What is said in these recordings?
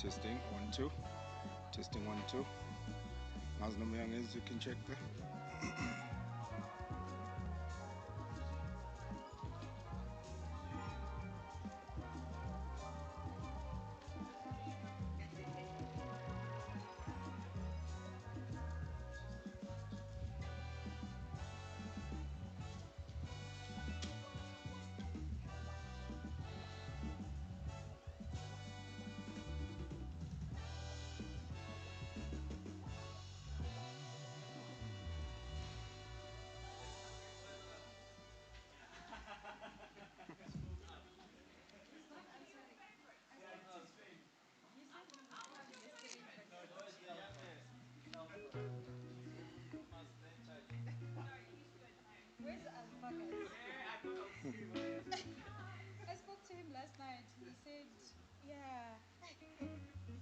Testing, 1, 2. Testing, 1, 2. As Young is, you can check there. Where's Alpha, guys? I spoke to him last night. He said, yeah, maybe he has a situation.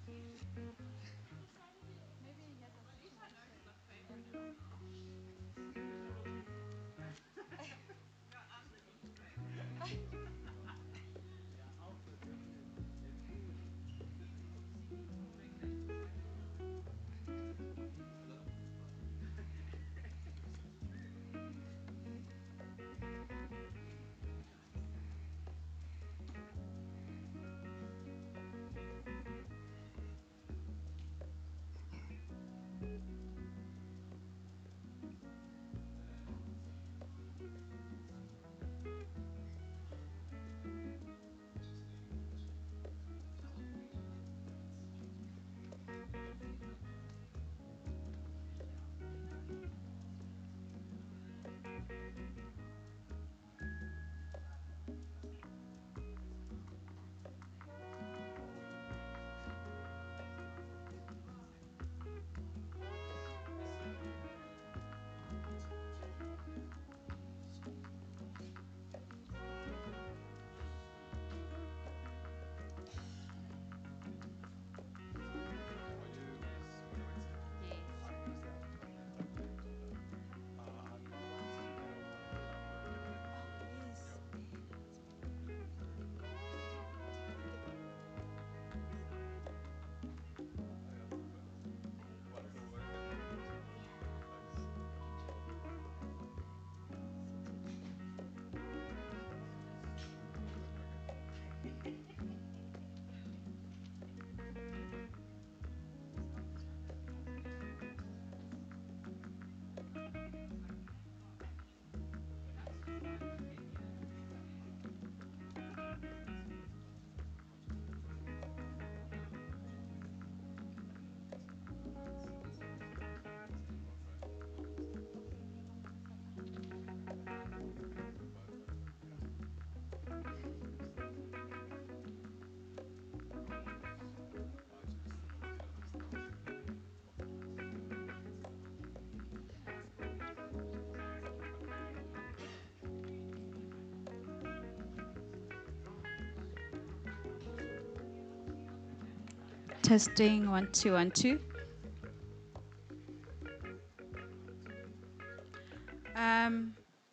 Testing, 1, 2, 1, 2.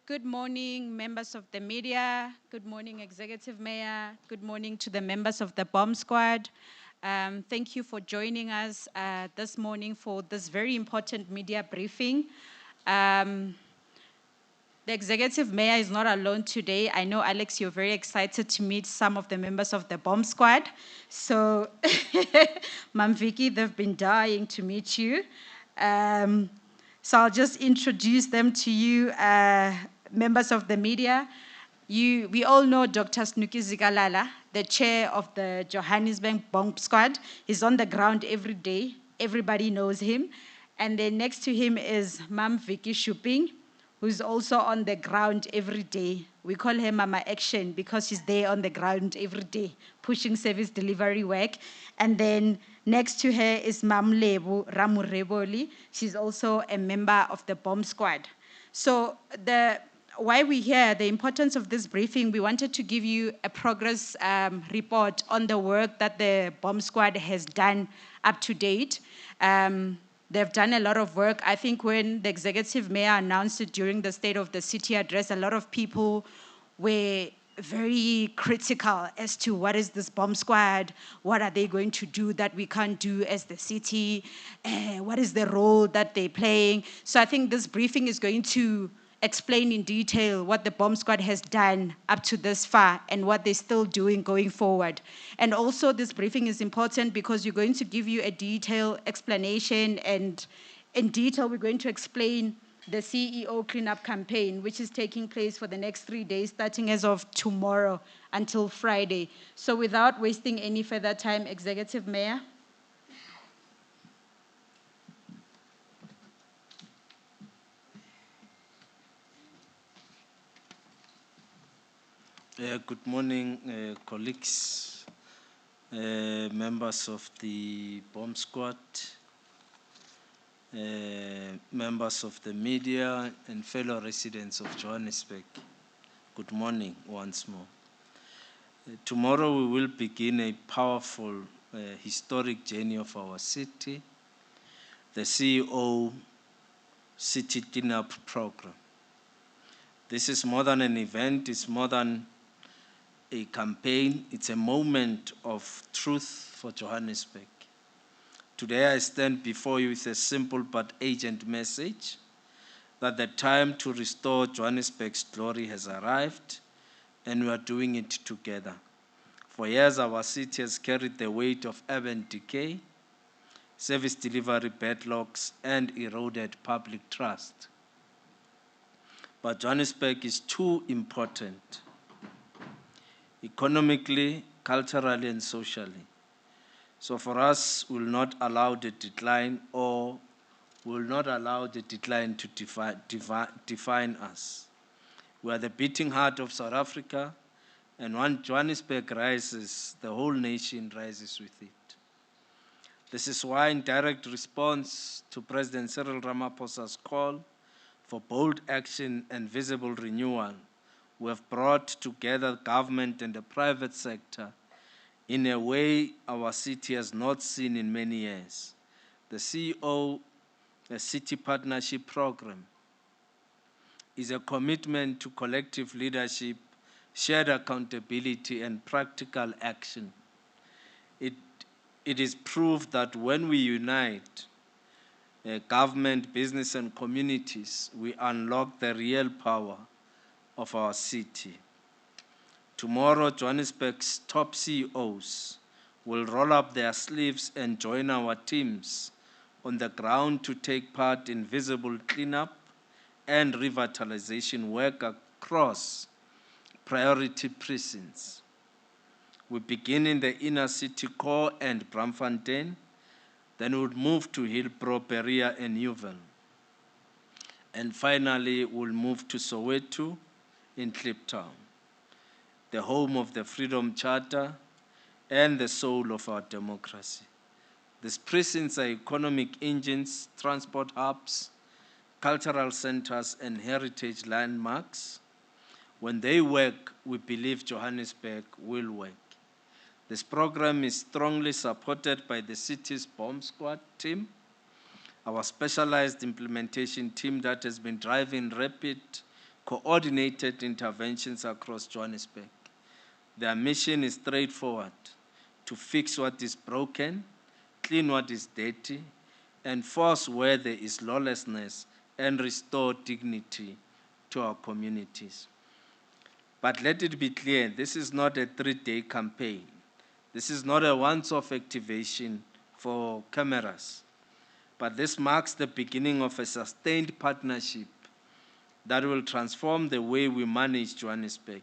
Good morning, members of the media. Good morning, Executive Mayor. Good morning to the members of the Bomb Squad. Thank you for joining us this morning for this very important media briefing. The Executive Mayor is not alone today. I know, Alex, you're very excited to meet some of the members of the Bomb Squad. So, Mam Vicky, they've been dying to meet you. So I'll just introduce them to you, members of the media. We all know Dr. Snuki Zikalala, the chair of the Johannesburg Bomb Squad. He's on the ground every day. Everybody knows him. And then next to him is Mam Vicky Shuping, who's also on the ground every day. We call her Mama Action because she's there on the ground every day, pushing service delivery work. And then next to her is Mam Lebu Ramureboli. She's also a member of the Bomb Squad. So why we're here, the importance of this briefing, we wanted to give you a progress report on the work that the Bomb Squad has done up to date. They've done a lot of work. I think when the Executive Mayor announced it during the State of the City address, a lot of people were very critical as to what is this bomb squad, what are they going to do that we can't do as the city, what is the role that they're playing. So I think this briefing is going to explain in detail what the bomb squad has done up to this far and what they're still doing going forward. And also this briefing is important because we're going to give you a detailed explanation, and in detail we're going to explain the CEO Clean-Up campaign, which is taking place for the next 3 days, starting as of tomorrow until Friday. So without wasting any further time, Executive Mayor. Good morning, colleagues, members of the bomb squad, members of the media, and fellow residents of Johannesburg. Good morning once more. Tomorrow we will begin a powerful, historic journey of our city, the CEO City Clean-Up Program. This is more than an event, it's more than a campaign, it's a moment of truth for Johannesburg. Today I stand before you with a simple but urgent message that the time to restore Johannesburg's glory has arrived, and we are doing it together. For years our city has carried the weight of urban decay, service delivery backlogs, and eroded public trust. But Johannesburg is too important, economically, culturally, and socially. So for us, we'll not allow the decline, or will not allow the decline to define us. We are the beating heart of South Africa, and when Johannesburg rises, the whole nation rises with it. This is why, in direct response to President Cyril Ramaphosa's call for bold action and visible renewal, we have brought together government and the private sector in a way our city has not seen in many years. The CEO, the City Partnership Program, is a commitment to collective leadership, shared accountability, and practical action. It is proof that when we unite, government, business, and communities, we unlock the real power of our city. Tomorrow, Johannesburg's top CEOs will roll up their sleeves and join our teams on the ground to take part in visible cleanup and revitalization work across priority precincts. We begin in the inner city core and Braamfontein, then we'll move to Hillbrow, Berea, and Newville. And finally, we'll move to Soweto in Kliptown, the home of the Freedom Charter and the soul of our democracy. These precincts are economic engines, transport hubs, cultural centers, and heritage landmarks. When they work, we believe Johannesburg will work. This program is strongly supported by the city's bomb squad team, our specialized implementation team that has been driving rapid, coordinated interventions across Johannesburg. Their mission is straightforward: to fix what is broken, clean what is dirty, enforce where there is lawlessness, and restore dignity to our communities. But let it be clear, this is not a 3-day campaign. This is not a once-off activation for cameras, but this marks the beginning of a sustained partnership that will transform the way we manage Johannesburg.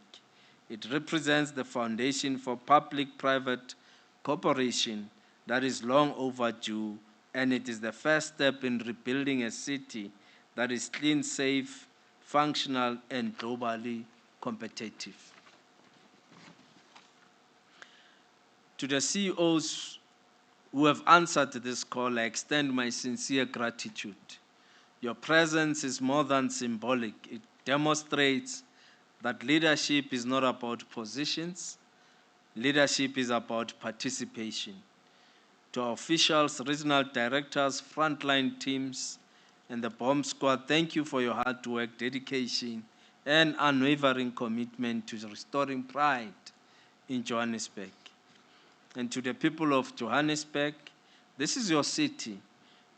It represents the foundation for public-private cooperation that is long overdue, and it is the first step in rebuilding a city that is clean, safe, functional, and globally competitive. To the CEOs who have answered this call, I extend my sincere gratitude. Your presence is more than symbolic. It demonstrates that leadership is not about positions. Leadership is about participation. To our officials, regional directors, frontline teams, and the bomb squad, thank you for your hard work, dedication, and unwavering commitment to restoring pride in Johannesburg. And to the people of Johannesburg, this is your city.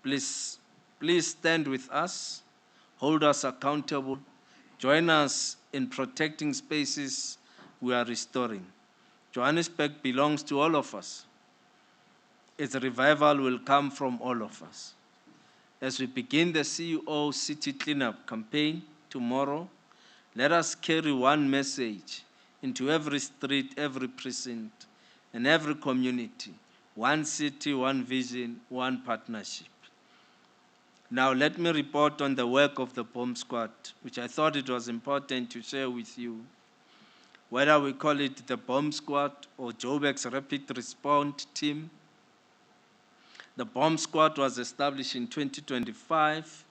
Please stand with us, hold us accountable, join us in protecting spaces we are restoring. Johannesburg belongs to all of us. Its revival will come from all of us. As we begin the CEO City Cleanup campaign tomorrow, let us carry one message into every street, every precinct, and every community. One city, one vision, one partnership. Now let me report on the work of the Bomb Squad, which I thought it was important to share with you. Whether we call it the Bomb Squad or Joburg's Rapid Response Team, the Bomb Squad was established in 2025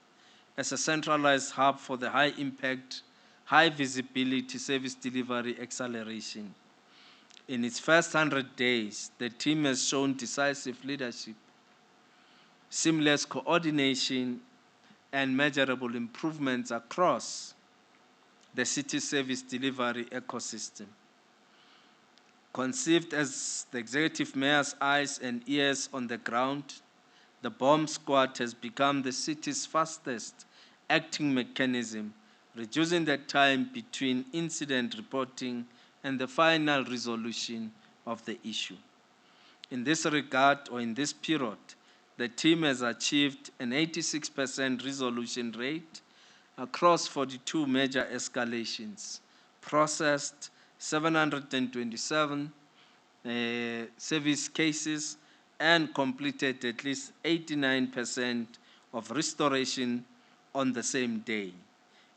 as a centralized hub for the high-impact, high-visibility service delivery acceleration. In its first 100 days, the team has shown decisive leadership, seamless coordination, and measurable improvements across the city service delivery ecosystem. Conceived as the executive mayor's eyes and ears on the ground, the Bomb Squad has become the city's fastest acting mechanism, reducing the time between incident reporting and the final resolution of the issue. In this regard, or in this period, the team has achieved an 86% resolution rate across 42 major escalations, processed 727 service cases, and completed at least 89% of restoration on the same day,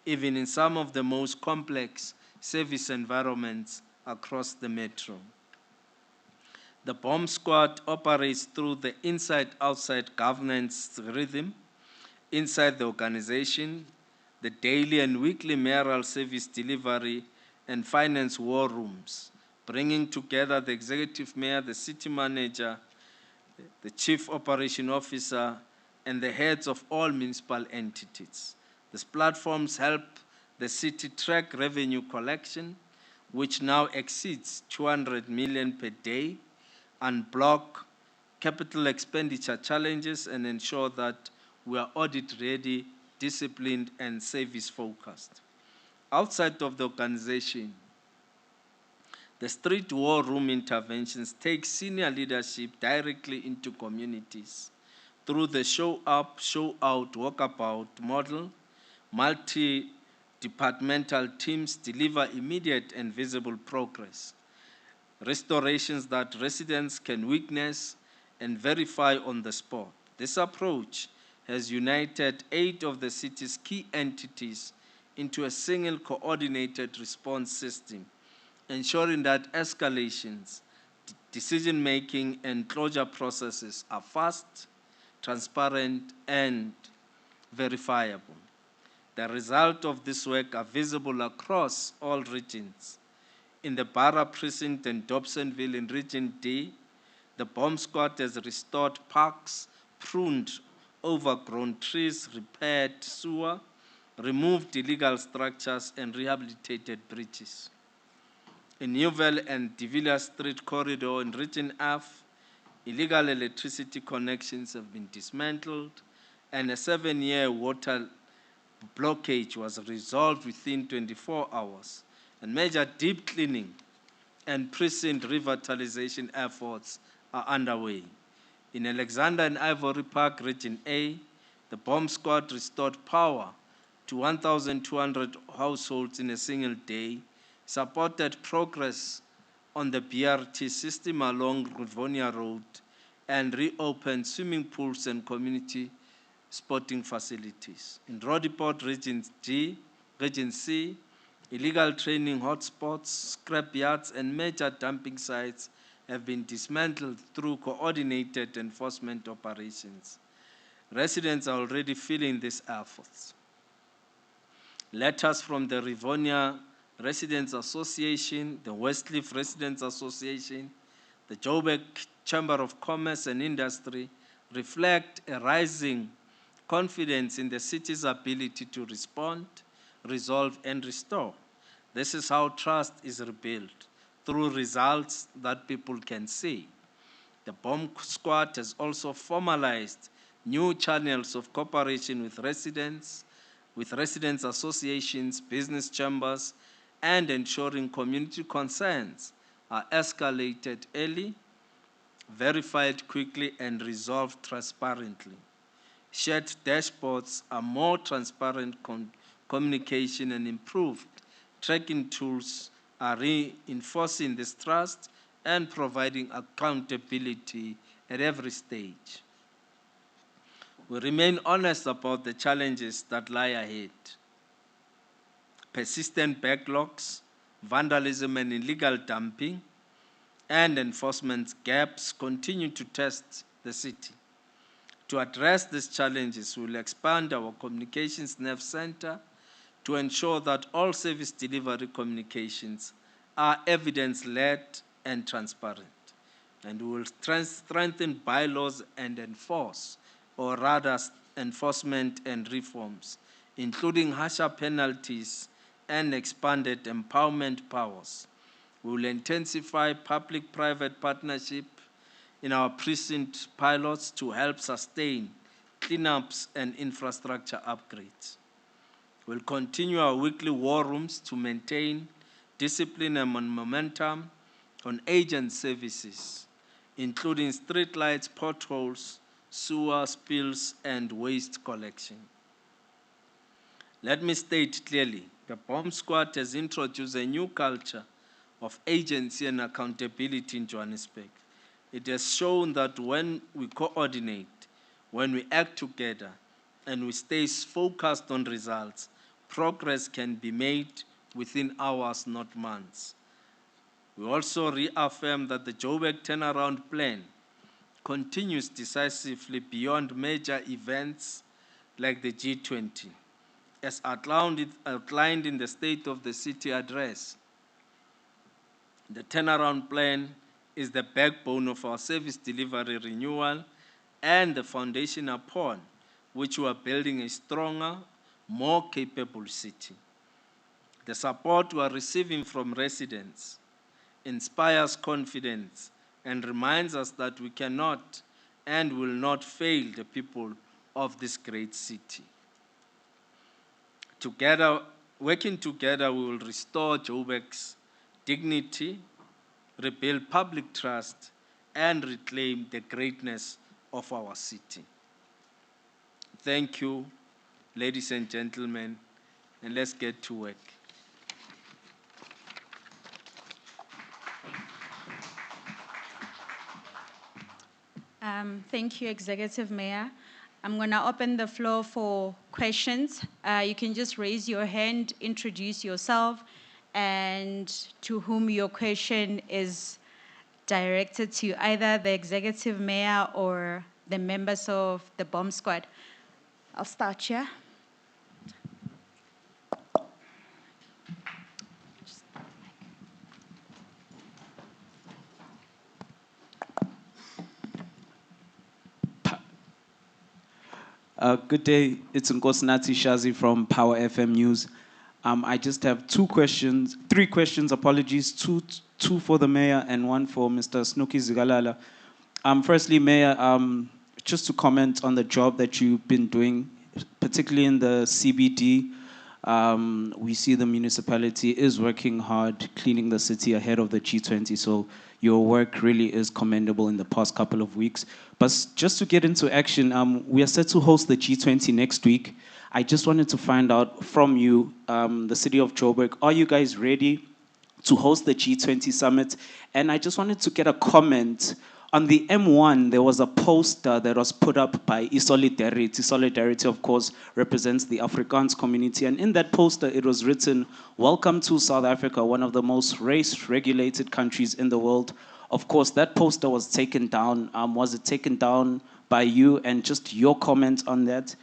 even in some of the most complex service environments across the metro. The Bomb Squad operates through the inside-outside governance rhythm. Inside the organization, the daily and weekly mayoral service delivery and finance war rooms, bringing together the executive mayor, the city manager, the chief operation officer, and the heads of all municipal entities. These platforms help the city track revenue collection, which now exceeds 200 million per day, unblock capital expenditure challenges, and ensure that we are audit ready, disciplined, and service focused. Outside of the organization, the street war room interventions take senior leadership directly into communities through the show up, show out, walkabout model. Multi-departmental teams deliver immediate and visible progress, restorations that residents can witness and verify on the spot. This approach has united 8 of the city's key entities into a single coordinated response system, ensuring that escalations, decision-making, and closure processes are fast, transparent, and verifiable. The results of this work are visible across all regions. In the Barra Precinct and Dobsonville in Region D, the Bomb Squad has restored parks, pruned overgrown trees, repaired sewer, removed illegal structures, and rehabilitated bridges. In Newville and De Villiers Street corridor in Region F, illegal electricity connections have been dismantled, and a 7-year water blockage was resolved within 24 hours, and major deep cleaning and precinct revitalization efforts are underway. In Alexander and Ivory Park, Region A, the Bomb Squad restored power to 1,200 households in a single day, supported progress on the BRT system along Rivonia Road, and reopened swimming pools and community sporting facilities. In Roodepoort, Region C, illegal training hotspots, scrap yards, and major dumping sites have been dismantled through coordinated enforcement operations. Residents are already feeling these efforts. Letters from the Rivonia Residents Association, the Westcliff Residents Association, the Joburg Chamber of Commerce and Industry reflect a rising confidence in the city's ability to respond, resolve, and restore. This is how trust is rebuilt, through results that people can see. The Bomb Squad has also formalized new channels of cooperation with residents associations, business chambers, and ensuring community concerns are escalated early, verified quickly, and resolved transparently. Shared dashboards are more transparent communication and improved tracking tools are reinforcing this trust and providing accountability at every stage. We remain honest about the challenges that lie ahead. Persistent backlogs, vandalism and illegal dumping, and enforcement gaps continue to test the city. To address these challenges, we will expand our Communications Nerve Center to ensure that all service delivery communications are evidence-led and transparent. And we will strengthen bylaws and enforcement and reforms, including harsher penalties and expanded empowerment powers. We will intensify public-private partnership in our precinct pilots to help sustain cleanups and infrastructure upgrades. We'll continue our weekly war rooms to maintain discipline and momentum on agent services, including streetlights, potholes, sewer spills, and waste collection. Let me state clearly, the Bomb Squad has introduced a new culture of agency and accountability in Johannesburg. It has shown that when we coordinate, when we act together, and we stay focused on results, progress can be made within hours, not months. We also reaffirm that the Joburg turnaround plan continues decisively beyond major events like the G20, as outlined in the State of the City address. The turnaround plan is the backbone of our service delivery renewal and the foundation upon which we are building a stronger, more capable city. The support we are receiving from residents inspires confidence and reminds us that we cannot and will not fail the people of this great city. Together, working together, we will restore Joburg's dignity, rebuild public trust, and reclaim the greatness of our city. Thank you, ladies and gentlemen, and let's get to work. Thank you, Executive Mayor. I'm going to open the floor for questions. You can just raise your hand, introduce yourself, and to whom your question is directed to, either the Executive Mayor or the members of the Bomb Squad. I'll start here. Good day, it's Nkosinathi Shazi from Power FM News. I just have three questions, apologies, two for the mayor and one for Mr. Snooki Zigalala. Firstly, Mayor, just to comment on the job that you've been doing, particularly in the CBD. We see the municipality is working hard, cleaning the city ahead of the G20, so your work really is commendable in the past couple of weeks. But just to get into action, we are set to host the G20 next week. I just wanted to find out from you, the city of Joburg, are you guys ready to host the G20 summit? And I just wanted to get a comment. On the M1, there was a poster that was put up by Solidarity. Solidarity, of course, represents the Afrikaans community. And in that poster, it was written, "Welcome to South Africa, one of the most race-regulated countries in the world." Of course, that poster was taken down. Was it taken down by you? And just your comment on that.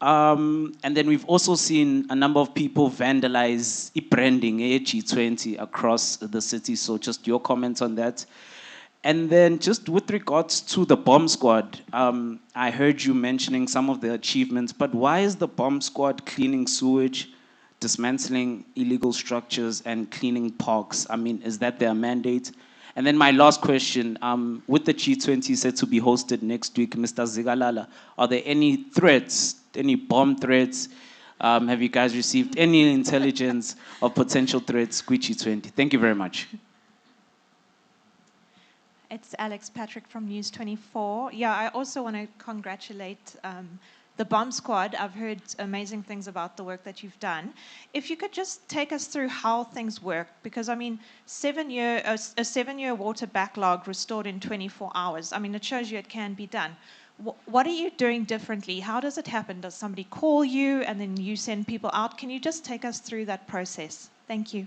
And then we've also seen a number of people vandalize branding G20 across the city. So just your comments on that. And then just with regards to the Bomb Squad, I heard you mentioning some of the achievements, but why is the Bomb Squad cleaning sewage, dismantling illegal structures and cleaning parks. I mean, is that their mandate? And then my last question, with the G20 set to be hosted next week, Mr. Zigalala, are there any threats, any bomb threats? Have you guys received any intelligence of potential threats with G20? Thank you very much. It's Alex Patrick from News 24. Yeah, I also want to congratulate the Bomb Squad. I've heard amazing things about the work that you've done. If you could just take us through how things work, because I mean, a 7-year water backlog restored in 24 hours. I mean, it shows you it can be done. What are you doing differently? How does it happen? Does somebody call you and then you send people out? Can you just take us through that process? Thank you.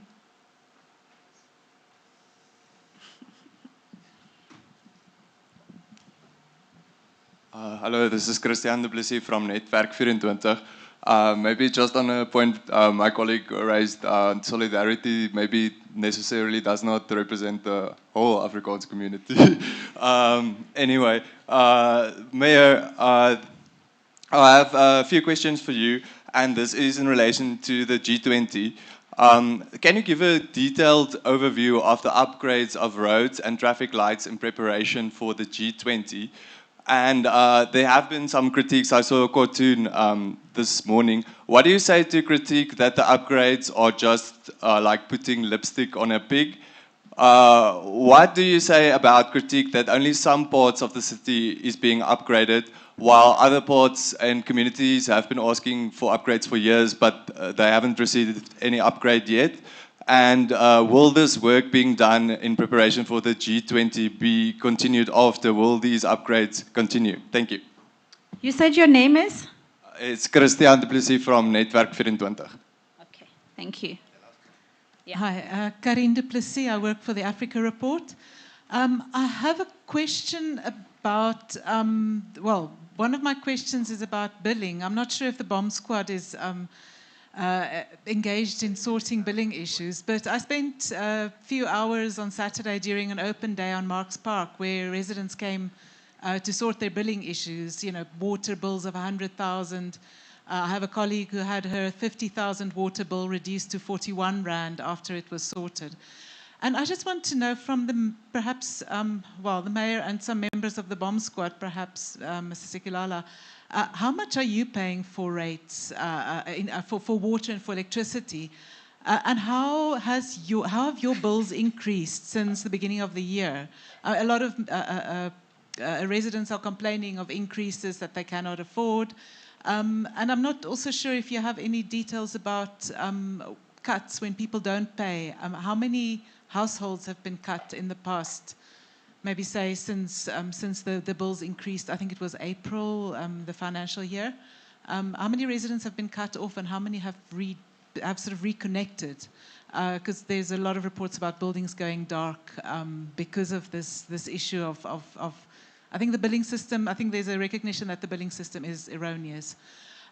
Hello, this is Christian de Plessis from Netwerk 24. Maybe just on a point my colleague raised, solidarity maybe necessarily does not represent the whole Afrikaans community. Anyway, Mayor, I have a few questions for you, and this is in relation to the G20. Can you give a detailed overview of the upgrades of roads and traffic lights in preparation for the G20? And there have been some critiques. I saw a cartoon this morning. What do you say to critique that the upgrades are just like putting lipstick on a pig? What do you say about critique that only some parts of the city is being upgraded, while other parts and communities have been asking for upgrades for years, but they haven't received any upgrade yet? And will this work being done in preparation for the G20 be continued after? Will these upgrades continue? Thank you. You said your name is? It's Christian de Plessis from Netwerk 24. Okay, thank you. Yeah. Hi, Karine de Plessis. I work for the Africa Report. I have a question about, well, one of my questions is about billing. I'm not sure if the Bomb Squad is engaged in sorting billing issues, but I spent a few hours on Saturday during an open day on Marks Park where residents came to sort their billing issues, you know, water bills of 100,000. I have a colleague who had her 50,000 water bill reduced to 41 Rand after it was sorted. And I just want to know from the, perhaps, well, the mayor and some members of the Bomb Squad, perhaps Mr. Sekilala, how much are you paying for rates for water and for electricity? And how have your bills increased since the beginning of the year? A lot of residents are complaining of increases that they cannot afford. And I'm not also sure if you have any details about cuts when people don't pay. How many households have been cut in the past? Maybe say since the bills increased, I think it was April, the financial year. How many residents have been cut off and how many have sort of reconnected? Because there's a lot of reports about buildings going dark because of this issue of I think the billing system, I think there's a recognition that the billing system is erroneous.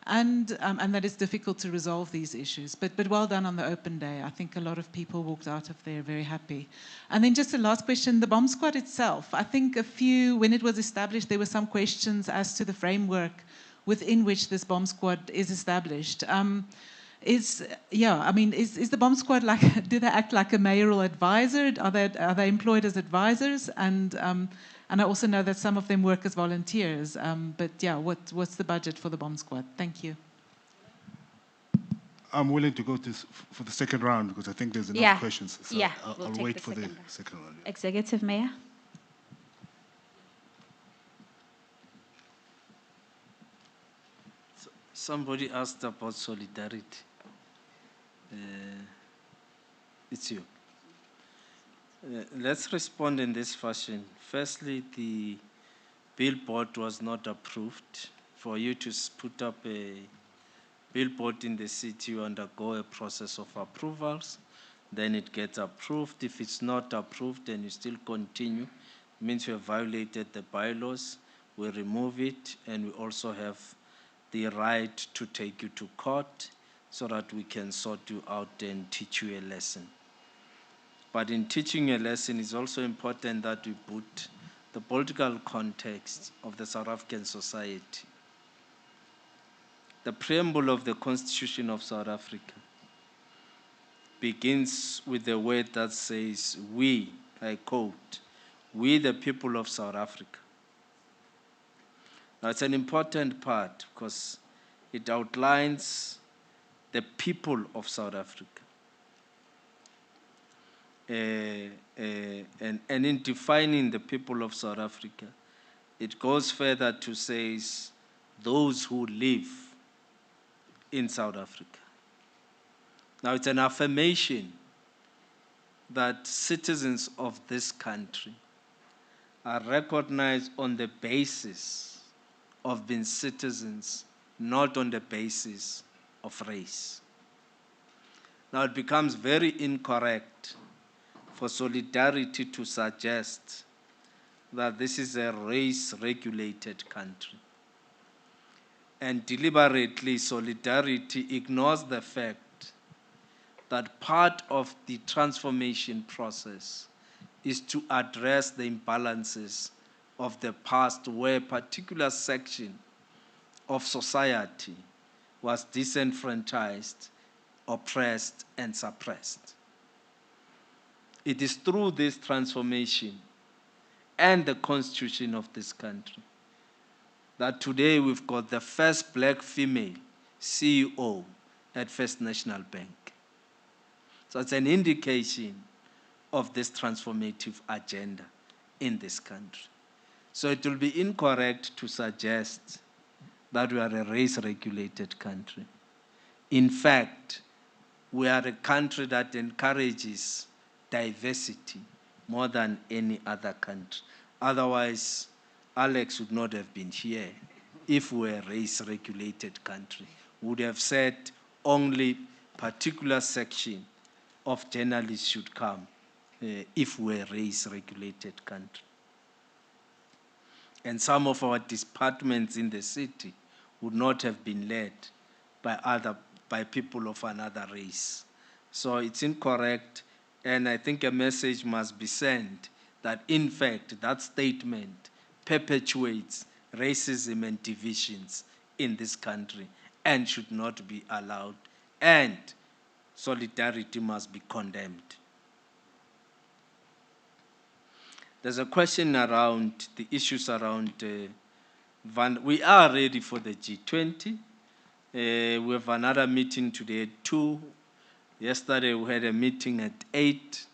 And that it's difficult to resolve these issues. But well done on the open day. I think a lot of people walked out of there very happy. And then just a last question, the Bomb Squad itself. I think when it was established, there were some questions as to the framework within which this Bomb Squad is established. Is the Bomb Squad like, do they act like a mayoral advisor? Are they employed as advisors? And I also know that some of them work as volunteers. But yeah, what's the budget for the Bomb Squad? Thank you. I'm willing to go for the second round because I think there's enough questions. So yeah, I'll wait for the second round. Yeah. Executive Mayor. Somebody asked about solidarity. It's you. Let's respond in this fashion. Firstly, the billboard was not approved. For you to put up a billboard in the city, you undergo a process of approvals, then it gets approved. If it's not approved and you still continue, it means you have violated the bylaws. We remove it, and we also have the right to take you to court so that we can sort you out and teach you a lesson. But in teaching a lesson, it's also important that we put the political context of the South African society. The preamble of the Constitution of South Africa begins with the word that says, we, I quote, we the people of South Africa. Now it's an important part because it outlines the people of South Africa. And in defining the people of South Africa, it goes further to say those who live in South Africa. Now it's an affirmation that citizens of this country are recognized on the basis of being citizens, not on the basis of race. Now it becomes very incorrect for Solidarity to suggest that this is a race-regulated country. And deliberately, Solidarity ignores the fact that part of the transformation process is to address the imbalances of the past where a particular section of society was disenfranchised, oppressed, and suppressed. It is through this transformation and the constitution of this country that today we've got the first black female CEO at First National Bank. So it's an indication of this transformative agenda in this country. So it will be incorrect to suggest that we are a race-regulated country. In fact, we are a country that encourages diversity more than any other country. Otherwise, Alex would not have been here if we were a race-regulated country. We would have said only particular section of journalists should come if we were a race-regulated country. And some of our departments in the city would not have been led by people of another race. So it's incorrect, and I think a message must be sent that, in fact, that statement perpetuates racism and divisions in this country and should not be allowed, and Solidarity must be condemned. There's a question around the issues around we are ready for the G20. We have another meeting today at 2. Yesterday we had a meeting at 8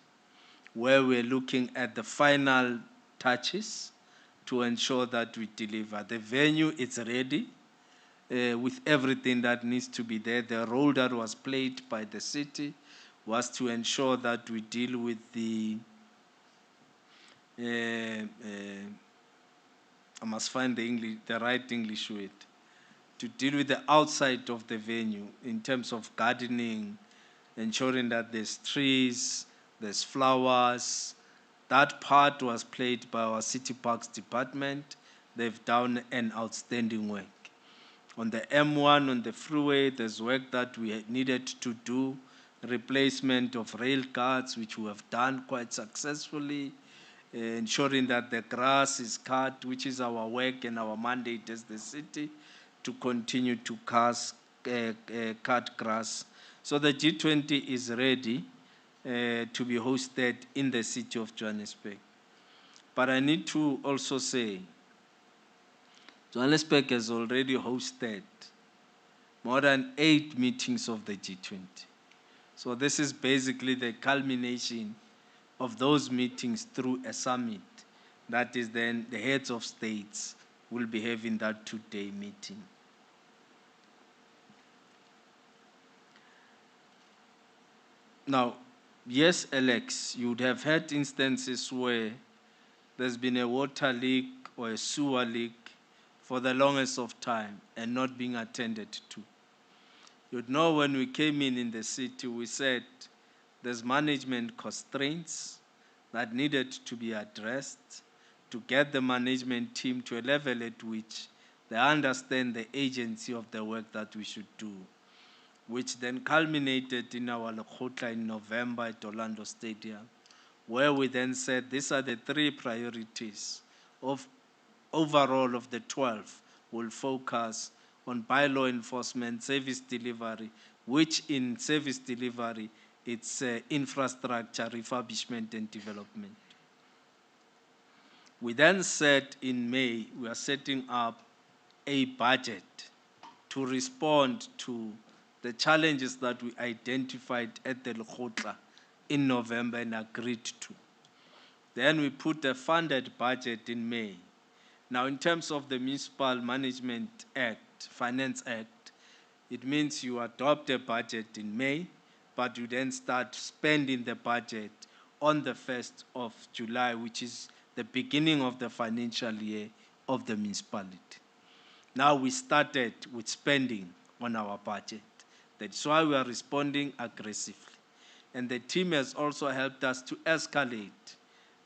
where we're looking at the final touches to ensure that we deliver. The venue is ready with everything that needs to be there. The role that was played by the city was to ensure that we deal with the I must find the right English word, to deal with the outside of the venue in terms of gardening, ensuring that there's trees, there's flowers. That part was played by our City Parks department. They've done an outstanding work. On the M1, on the freeway, there's work that we needed to do, replacement of rail guards, which we have done quite successfully, ensuring that the grass is cut, which is our work and our mandate as the city, to continue to cut grass. So the G20 is ready to be hosted in the city of Johannesburg. But I need to also say, Johannesburg has already hosted more than 8 meetings of the G20. So this is basically the culmination of those meetings through a summit. That is then the heads of states will be having that 2-day meeting. Now, yes, Alex, you would have had instances where there's been a water leak or a sewer leak for the longest of time and not being attended to. You'd know when we came in the city, we said there's management constraints that needed to be addressed to get the management team to a level at which they understand the agency of the work that we should do, which then culminated in our Lekgotla in November at Orlando Stadium, where we then said these are the 3 priorities of overall of the 12. We'll focus on bylaw enforcement, service delivery, which in service delivery it's infrastructure refurbishment and development. We then said in May, we are setting up a budget to respond to the challenges that we identified at the Lekgotla in November and agreed to. Then we put a funded budget in May. Now, in terms of the Municipal Management Act, Finance Act, it means you adopt a budget in May, but you then start spending the budget on the 1st of July, which is the beginning of the financial year of the municipality. Now we started with spending on our budget. That's why we are responding aggressively. And the team has also helped us to escalate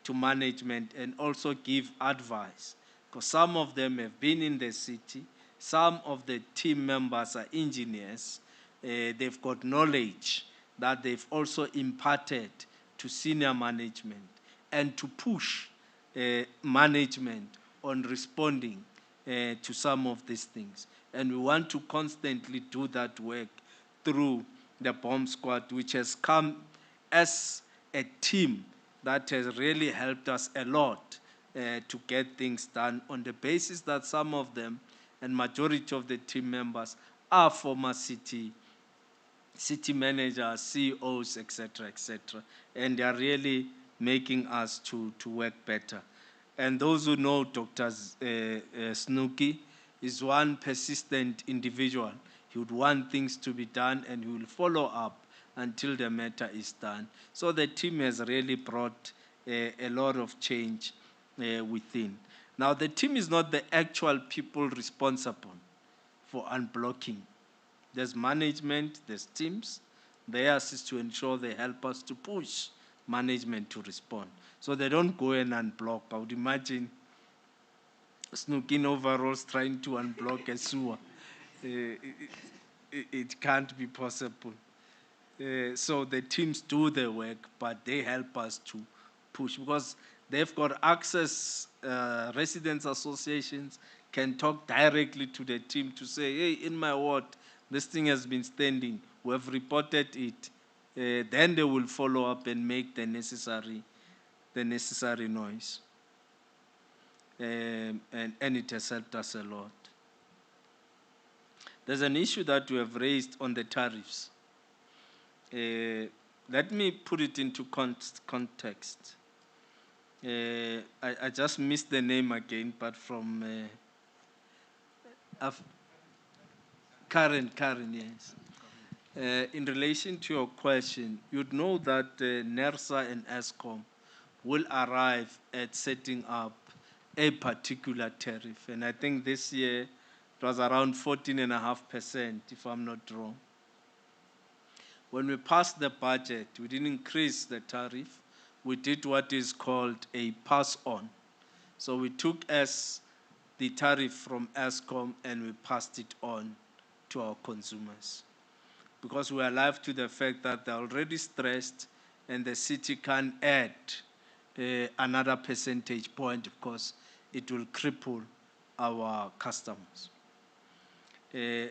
to management and also give advice, because some of them have been in the city, some of the team members are engineers, they've got knowledge that they've also imparted to senior management, and to push management on responding to some of these things. And we want to constantly do that work through the Bomb Squad, which has come as a team that has really helped us a lot to get things done, on the basis that some of them and majority of the team members are former city managers, CEOs, etc., etc. And they are really making us to work better. And those who know Dr. Snooky is one persistent individual. He would want things to be done, and he will follow up until the matter is done. So the team has really brought a lot of change within. Now, the team is not the actual people responsible for unblocking. There's management, there's teams. Theirs is to ensure they help us to push management to respond. So they don't go and unblock. I would imagine Snooky in overalls trying to unblock a sewer. It can't be possible. So the teams do the work, but they help us to push, because they've got access. Residents associations can talk directly to the team to say, hey, in my ward, this thing has been standing. We have reported it. Then they will follow up and make the necessary noise. And it has helped us a lot. There's an issue that we have raised on the tariffs. Let me put it into context. I just missed the name again, but from Karen, yes. In relation to your question, you'd know that NERSA and ESCOM will arrive at setting up a particular tariff. And I think this year it was around 14.5%, if I'm not wrong. When we passed the budget, we didn't increase the tariff. We did what is called a pass-on. So we took as the tariff from ESCOM and we passed it on to our consumers, because we are alive to the fact that they're already stressed and the city can add another percentage point, because it will cripple our customers.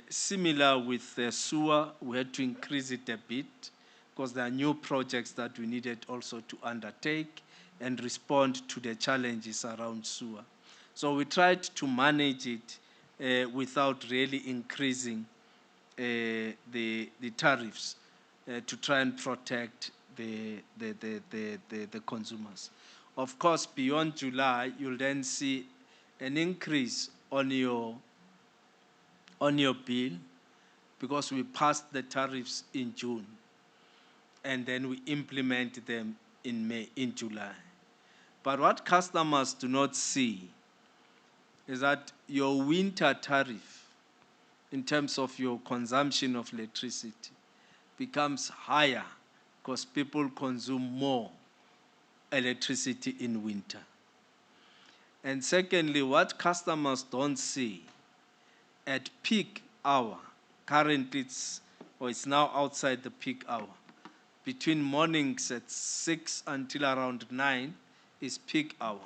Similar with the sewer, we had to increase it a bit, because there are new projects that we needed also to undertake and respond to the challenges around sewer. So we tried to manage it without really increasing the tariffs to try and protect the consumers. Of course, beyond July, you'll then see an increase on your bill, because we passed the tariffs in June, and then we implement them in July. But what customers do not see is that your winter tariff, in terms of your consumption of electricity, becomes higher, because people consume more electricity in winter. And secondly, what customers don't see, at peak hour, currently it's now outside the peak hour, between mornings at 6 until around 9 is peak hour.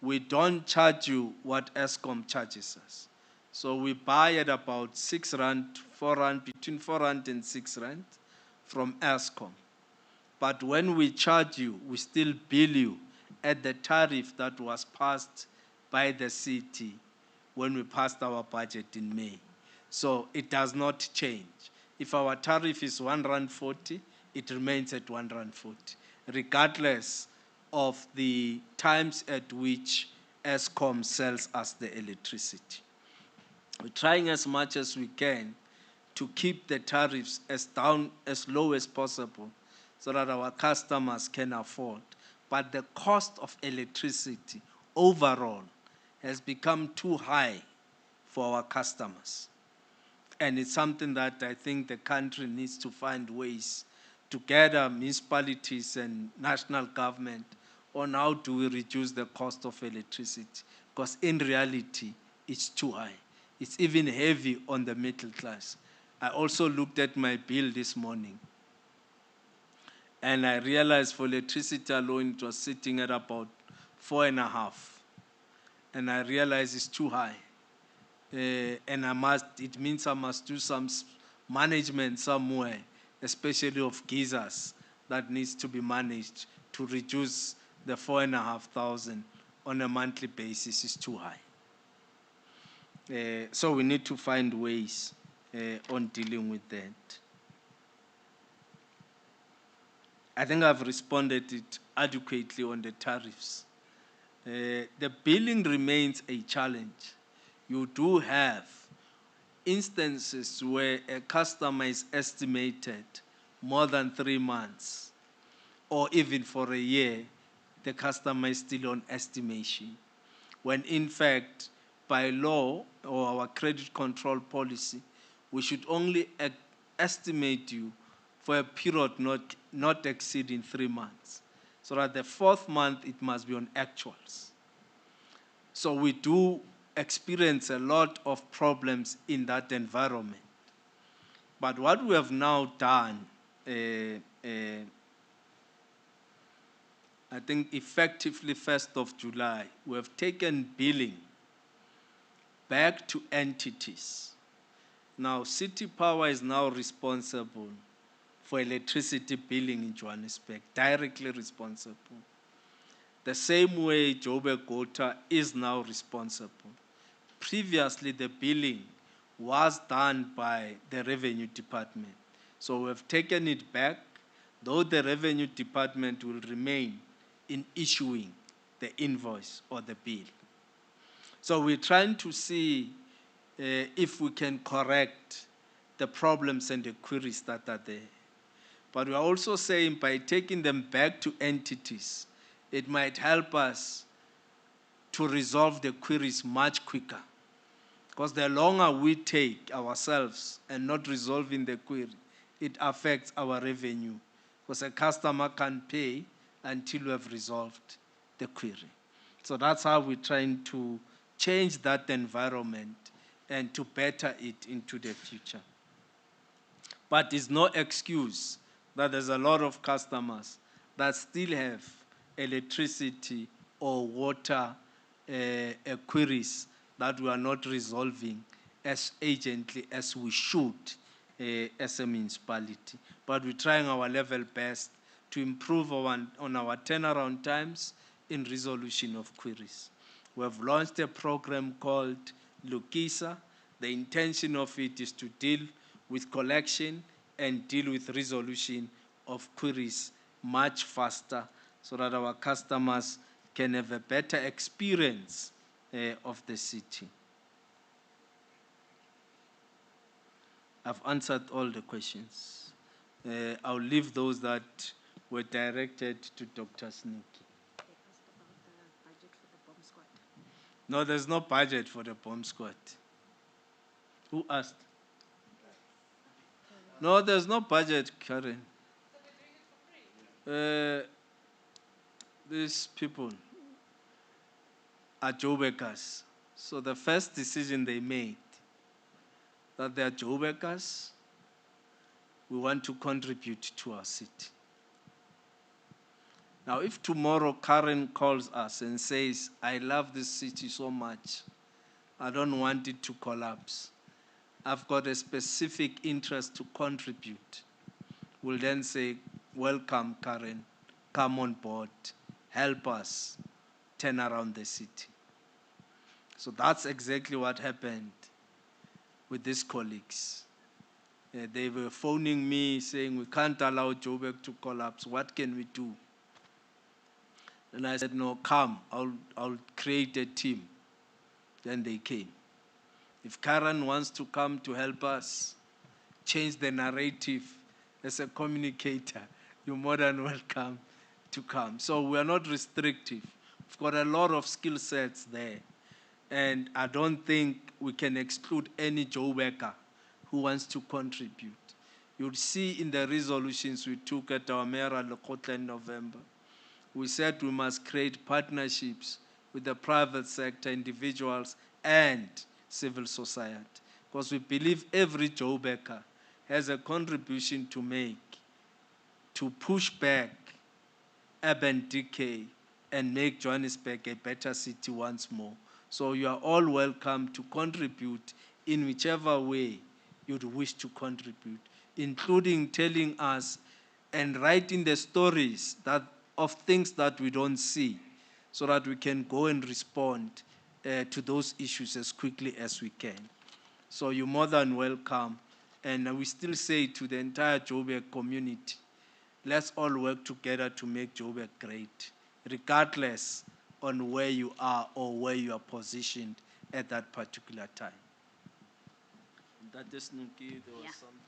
We don't charge you what ESCOM charges us. So we buy at about 6 rand, 4 rand, between 4 rand and 6 rand from Eskom. But when we charge you, we still bill you at the tariff that was passed by the city when we passed our budget in May. So it does not change. If our tariff is R1.40, it remains at R1.40, regardless of the times at which Eskom sells us the electricity. We're trying as much as we can to keep the tariffs as low as possible so that our customers can afford. But the cost of electricity overall has become too high for our customers. And it's something that I think the country needs to find ways together, municipalities and national government, on how do we reduce the cost of electricity. Because in reality, it's too high. It's even heavy on the middle class. I also looked at my bill this morning, and I realized for electricity alone, it was sitting at about 4.5. And I realized it's too high. And it means I must do some management somewhere, especially of geysers, that needs to be managed to reduce the 4,500 on a monthly basis is too high. So we need to find ways on dealing with that. I think I've responded it adequately on the tariffs. The billing remains a challenge. You do have instances where a customer is estimated more than 3 months, or even for a year, the customer is still on estimation, when in fact, by law or our credit control policy, we should only estimate you for a period not exceeding 3 months, so that the 4th month it must be on actuals. So we do experience a lot of problems in that environment. But what we have now done, I think effectively 1st of July, we have taken billing back to entities. Now, City Power is now responsible for electricity billing in Johannesburg, directly responsible. The same way Joburg Water is now responsible. Previously, the billing was done by the Revenue Department. So we have taken it back, though the Revenue Department will remain in issuing the invoice or the bill. So we're trying to see if we can correct the problems and the queries that are there. But we're also saying by taking them back to entities, it might help us to resolve the queries much quicker. Because the longer we take ourselves and not resolving the query, it affects our revenue. Because a customer can't pay until we have resolved the query. So that's how we're trying to change that environment and to better it into the future. But it's no excuse that there's a lot of customers that still have electricity or water queries that we are not resolving as urgently as we should as a municipality. But we're trying our level best to improve on our turnaround times in resolution of queries. We have launched a program called Lukisa. The intention of it is to deal with collection and deal with resolution of queries much faster so that our customers can have a better experience of the city. I've answered all the questions. I'll leave those that were directed to Dr. Snooki. No, there's no budget for the bomb squad. Who asked? No, there's no budget, Karen. These people are Joburgers. So the first decision they made, that they are Joburgers, we want to contribute to our city. Now, if tomorrow Karen calls us and says, I love this city so much, I don't want it to collapse, I've got a specific interest to contribute. will then say, welcome, Karen, come on board, help us turn around the city. So that's exactly what happened with these colleagues. They were phoning me saying, we can't allow Joburg to collapse. What can we do? And I said, no, come, I'll create a team. Then they came. If Karen wants to come to help us change the narrative as a communicator, you're more than welcome to come. So we're not restrictive. We've got a lot of skill sets there. And I don't think we can exclude any Joburger who wants to contribute. You'll see in the resolutions we took at our mayoral Lekgotla in November, we said we must create partnerships with the private sector, individuals, and civil society. Because we believe every Joburger has a contribution to make to push back urban decay and make Johannesburg a better city once more. So you are all welcome to contribute in whichever way you'd wish to contribute, including telling us and writing the stories of things that we don't see, so that we can go and respond to those issues as quickly as we can. So you're more than welcome. And we still say to the entire Joburg community, let's all work together to make Joburg great, regardless on where you are or where you are positioned at that particular time. That is Nuki, there was something.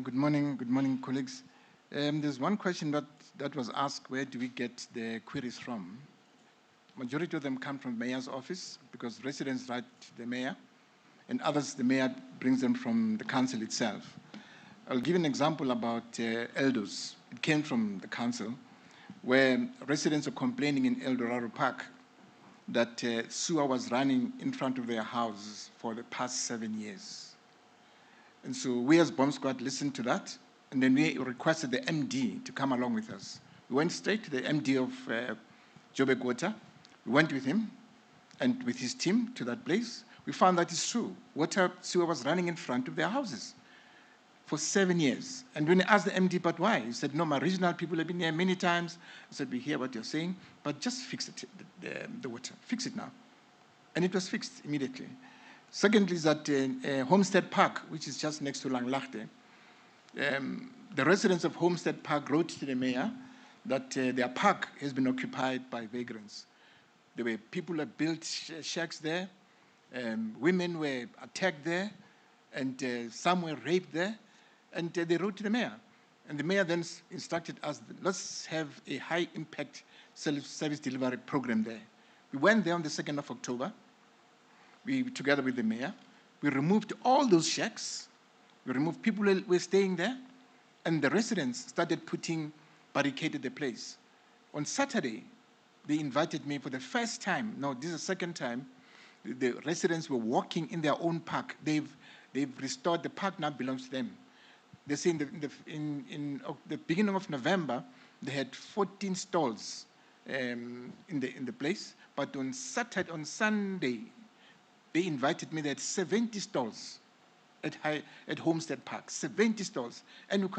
Good morning, colleagues. There's one question that was asked, where do we get the queries from? Majority of them come from the mayor's office, because residents write to the mayor, and others, the mayor brings them from the council itself. I'll give an example about Eldos. It came from the council, where residents are complaining in El Dorado Park that sewer was running in front of their houses for the past 7 years. And so we as Bomb Squad listened to that, and then we requested the MD to come along with us. We went straight to the MD of Joburg Water. We went with him and with his team to that place. We found that it's true. Sewer was running in front of their houses for 7 years. And when I asked the MD, but why? He said, no, my regional people have been here many times. I said, we hear what you're saying, but just fix it, the water. Fix it now. And it was fixed immediately. Secondly, is that Homestead Park, which is just next to Langlaagte, the residents of Homestead Park wrote to the mayor that their park has been occupied by vagrants. There were people that built shacks there, women were attacked there, and some were raped there, and they wrote to the mayor. And the mayor then instructed us, let's have a high-impact service delivery program there. We went there on the 2nd of October. We, together with the mayor, we removed all those shacks. We removed people who were staying there, and the residents started barricaded the place. On Saturday, they invited me for the first time. No, this is the second time. The residents were walking in their own park. They've restored, the park now belongs to them. They say in the beginning of November, they had 14 stalls in the place, but on Sunday, they invited me. They had 70 stalls at Homestead Park, 70 stalls. And you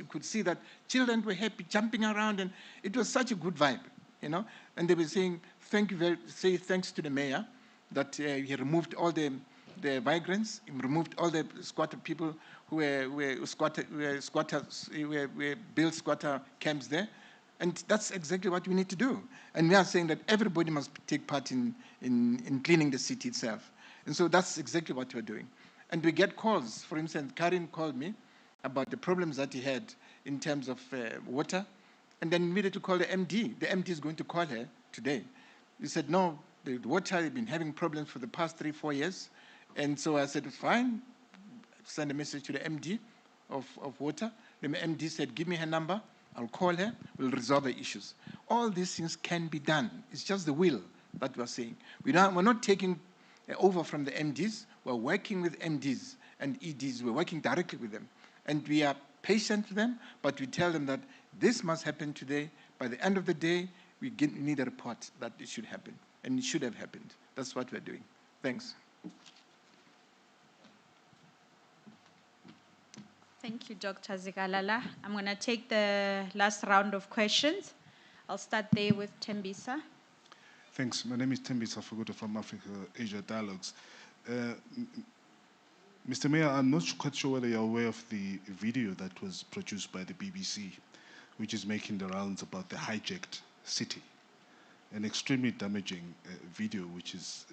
could see that children were happy, jumping around, and it was such a good vibe, you know. And they were saying, thanks to the mayor that he removed all the migrants, he removed all the squatter people who were built squatter camps there. And that's exactly what we need to do. And we are saying that everybody must take part in cleaning the city itself. And so that's exactly what we're doing. And we get calls. For instance, Karin called me about the problems that he had in terms of water. And then immediately called the MD. The MD is going to call her today. He said, no, the water has been having problems for the past 3-4 years. And so I said, fine, send a message to the MD of water. The MD said, give me her number. I'll call her, we'll resolve the issues. All these things can be done. It's just the will that we're saying. We're not taking over from the MDs. We're working with MDs and EDs. We're working directly with them. And we are patient with them, but we tell them that this must happen today. By the end of the day, we need a report that it should happen. And it should have happened. That's what we're doing. Thanks. Thank you, Dr. Zikalala. I'm going to take the last round of questions. I'll start there with Tembisa. Thanks. My name is Tembisa Fuguto from Africa Asia Dialogues. Mr. Mayor, I'm not quite sure whether you're aware of the video that was produced by the BBC, which is making the rounds about the hijacked city. An extremely damaging video, which is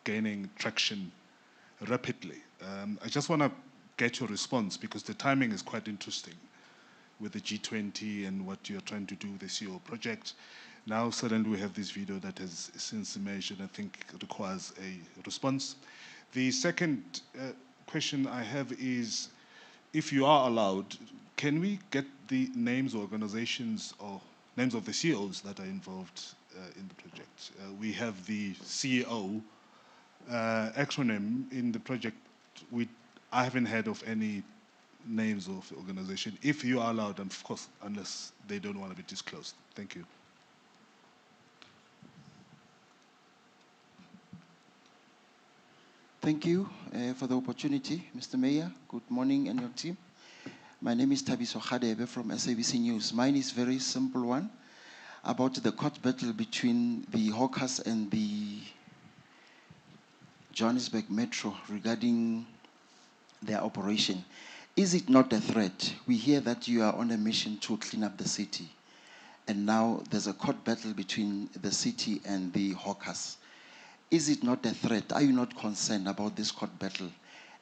gaining traction rapidly. I just want to get your response, because the timing is quite interesting with the G20 and what you're trying to do with the CEO project. Now suddenly we have this video that has since emerged and I think requires a response. The second question I have is, if you are allowed, can we get the names of organizations or names of the CEOs that are involved in the project? We have the CEO acronym in the project. I haven't heard of any names of organization. If you are allowed, and of course, unless they don't want to be disclosed. Thank you. Thank you for the opportunity, Mr. Mayor. Good morning, and your team. My name is Tabiso Khadebe from SABC News. Mine is a very simple one about the court battle between the hawkers and the Johannesburg Metro regarding their operation. Is it not a threat? We hear that you are on a mission to clean up the city, and now there's a court battle between the city and the hawkers. Is it not a threat? Are you not concerned about this court battle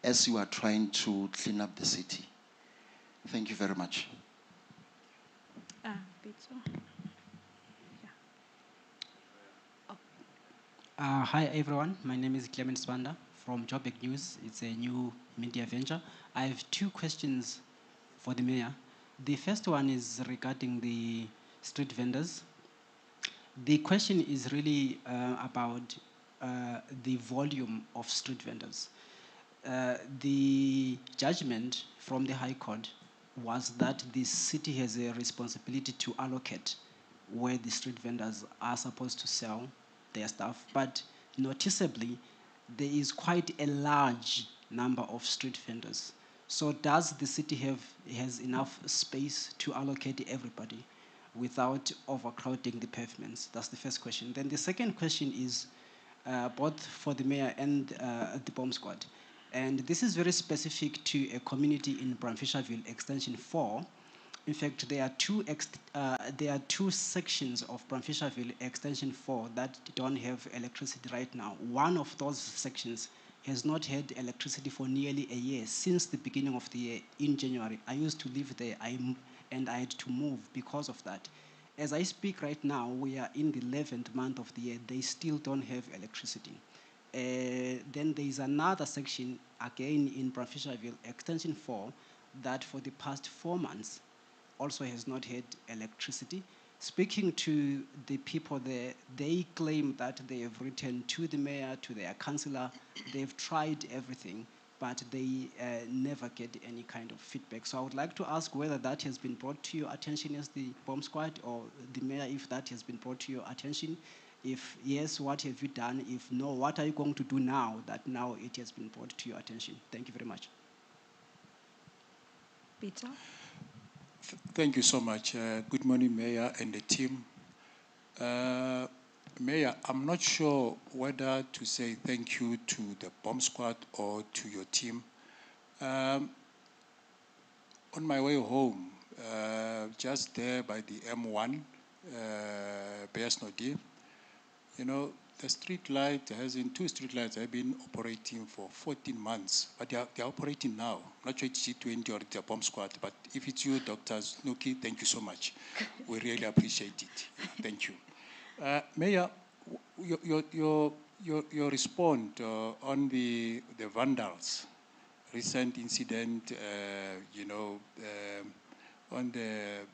as you are trying to clean up the city? Thank you very much. Hi everyone, my name is Clement Spanda from Joburg News. It's a new media venture. I have two questions for the mayor. The first one is regarding the street vendors. The question is really about the volume of street vendors. The judgment from the High Court was that the city has a responsibility to allocate where the street vendors are supposed to sell their stuff, but noticeably, there is quite a large number of street vendors. So does the city has enough space to allocate everybody without overcrowding the pavements? That's the first question. Then the second question is both for the mayor and the bomb squad. And this is very specific to a community in Bramfisherville, Extension 4. In fact, there are two sections of Bramfisherville, Extension 4, that don't have electricity right now. One of those sections has not had electricity for nearly a year, since the beginning of the year in January. I used to live there, and I had to move because of that. As I speak right now, we are in the 11th month of the year. They still don't have electricity. Then there is another section, again in Bramfisherville, Extension 4, that for the past 4 months also has not had electricity. Speaking to the people there, they claim that they have written to the mayor, to their councillor, they've tried everything, but they never get any kind of feedback. So I would like to ask whether that has been brought to your attention as the bomb squad, or the mayor, if that has been brought to your attention. If yes, what have you done? If no, what are you going to do now that now it has been brought to your attention? Thank you very much. Peter? Thank you so much. Good morning, Mayor and the team. Mayor, I'm not sure whether to say thank you to the bomb squad or to your team. On my way home, just there by the M1, Beasnodi, you know, the street light two street lights have been operating for 14 months, but they're operating now. I'm not sure it's G20 or the bomb squad, but if it's you, Dr. Snuki, thank you so much. We really appreciate it. Thank you. Mayor, your response on the vandals, recent incident, you know, on the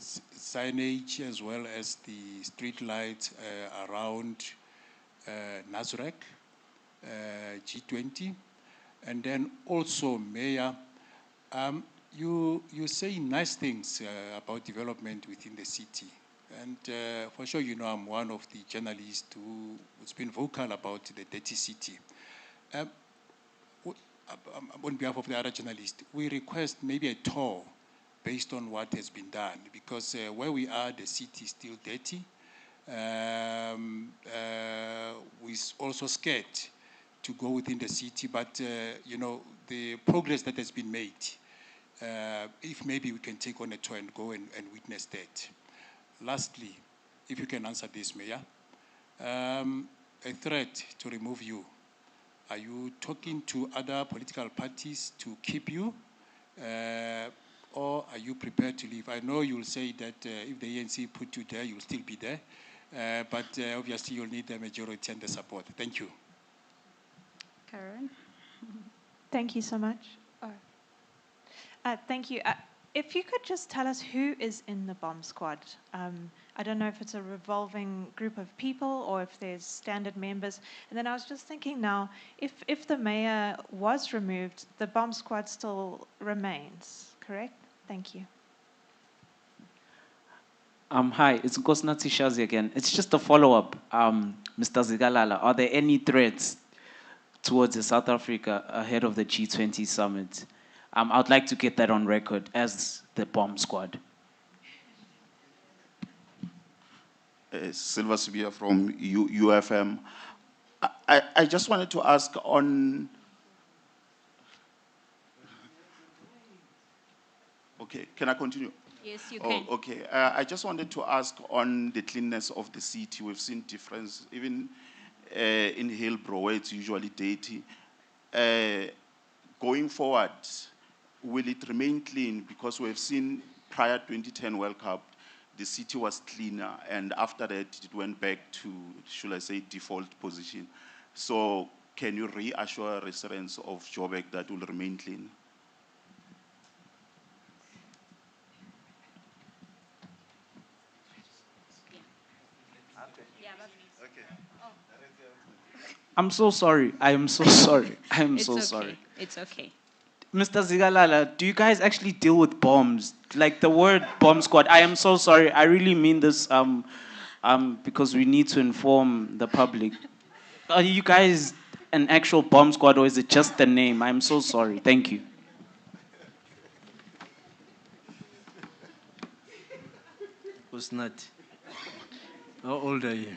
signage as well as the street lights around Nazareth, G20. And then also, Mayor, you say nice things about development within the city. And for sure, you know, I'm one of the journalists who's been vocal about the dirty city. On behalf of the other journalists, we request maybe a tour based on what has been done, because where we are, the city is still dirty. We're also scared to go within the city, but you know, the progress that has been made, if maybe we can take on a tour and go and witness that. Lastly, if you can answer this, Mayor, a threat to remove you. Are you talking to other political parties to keep you, or are you prepared to leave? I know you'll say that if the ANC put you there, you'll still be there, but obviously you'll need the majority and the support. Thank you. Karen? Thank you so much. Thank you. If you could just tell us who is in the bomb squad. I don't know if it's a revolving group of people or if there's standard members. And then I was just thinking now, if the mayor was removed, the bomb squad still remains, correct? Thank you. Hi, it's Nkosinathi Shazi again. It's just a follow-up, Mr. Zigalala. Are there any threats towards South Africa ahead of the G20 summit? I'd like to get that on record as the bomb squad. Silva Sibia from UFM. I just wanted to ask on... Okay, can I continue? Yes, you can. Okay, I just wanted to ask on the cleanness of the city. We've seen difference, even in Hillbrow, where it's usually dirty. Going forward, will it remain clean? Because we've seen prior 2010 World Cup, the city was cleaner, and after that, it went back to, should I say, default position. So can you reassure residents of Joburg that will remain clean? I'm so sorry. I am so sorry. I am so sorry. It's okay. Mr. Zigalala, do you guys actually deal with bombs? Like the word bomb squad, I am so sorry. I really mean this because we need to inform the public. Are you guys an actual bomb squad or is it just the name? I'm so sorry. Thank you. Was not. How old are you?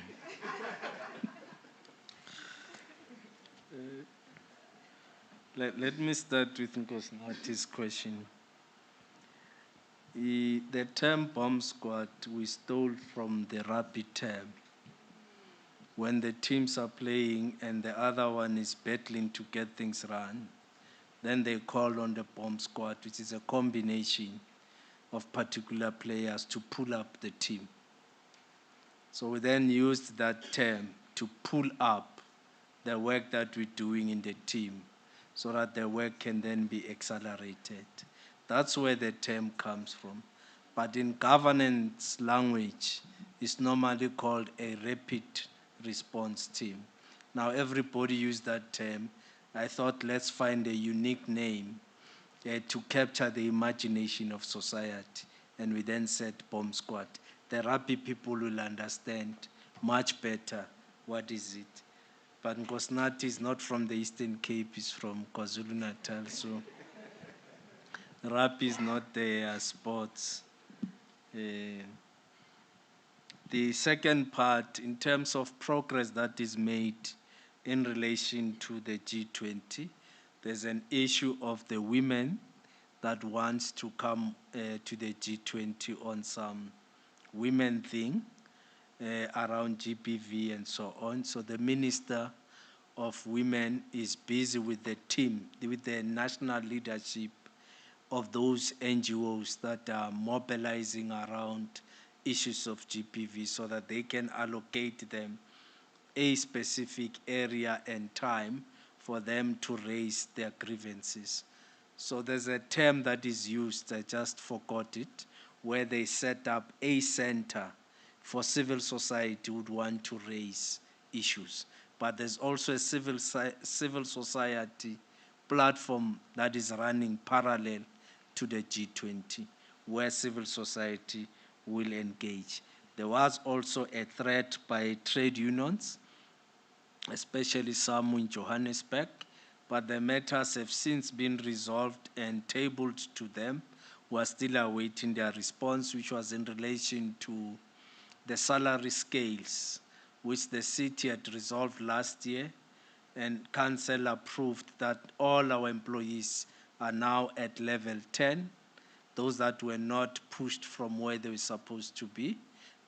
Let me start with Nkosinath's question. The term bomb squad we stole from the rugby term. When the teams are playing and the other one is battling to get things run, then they call on the bomb squad, which is a combination of particular players to pull up the team. So we then used that term to pull up the work that we're doing in the team so that the work can then be accelerated. That's where the term comes from. But in governance language, it's normally called a rapid response team. Now everybody used that term. I thought let's find a unique name to capture the imagination of society. And we then said bomb squad. The rugby people will understand much better what is it. But Nkosinathi is not from the Eastern Cape, he's from KwaZulu-Natal, so rugby is not their sports. The second part, in terms of progress that is made in relation to the G20, there's an issue of the women that wants to come to the G20 on some women thing around GBV and so on. So the Minister of Women is busy with the team, with the national leadership of those NGOs that are mobilizing around issues of GBV so that they can allocate them a specific area and time for them to raise their grievances. So there's a term that is used, I just forgot it, where they set up a center for civil society who would want to raise issues. But there's also a civil society platform that is running parallel to the G20, where civil society will engage. There was also a threat by trade unions, especially some in Johannesburg, but the matters have since been resolved and tabled to them. We are still awaiting their response, which was in relation to the salary scales, which the city had resolved last year, and council approved that all our employees are now at level 10. Those that were not pushed from where they were supposed to be,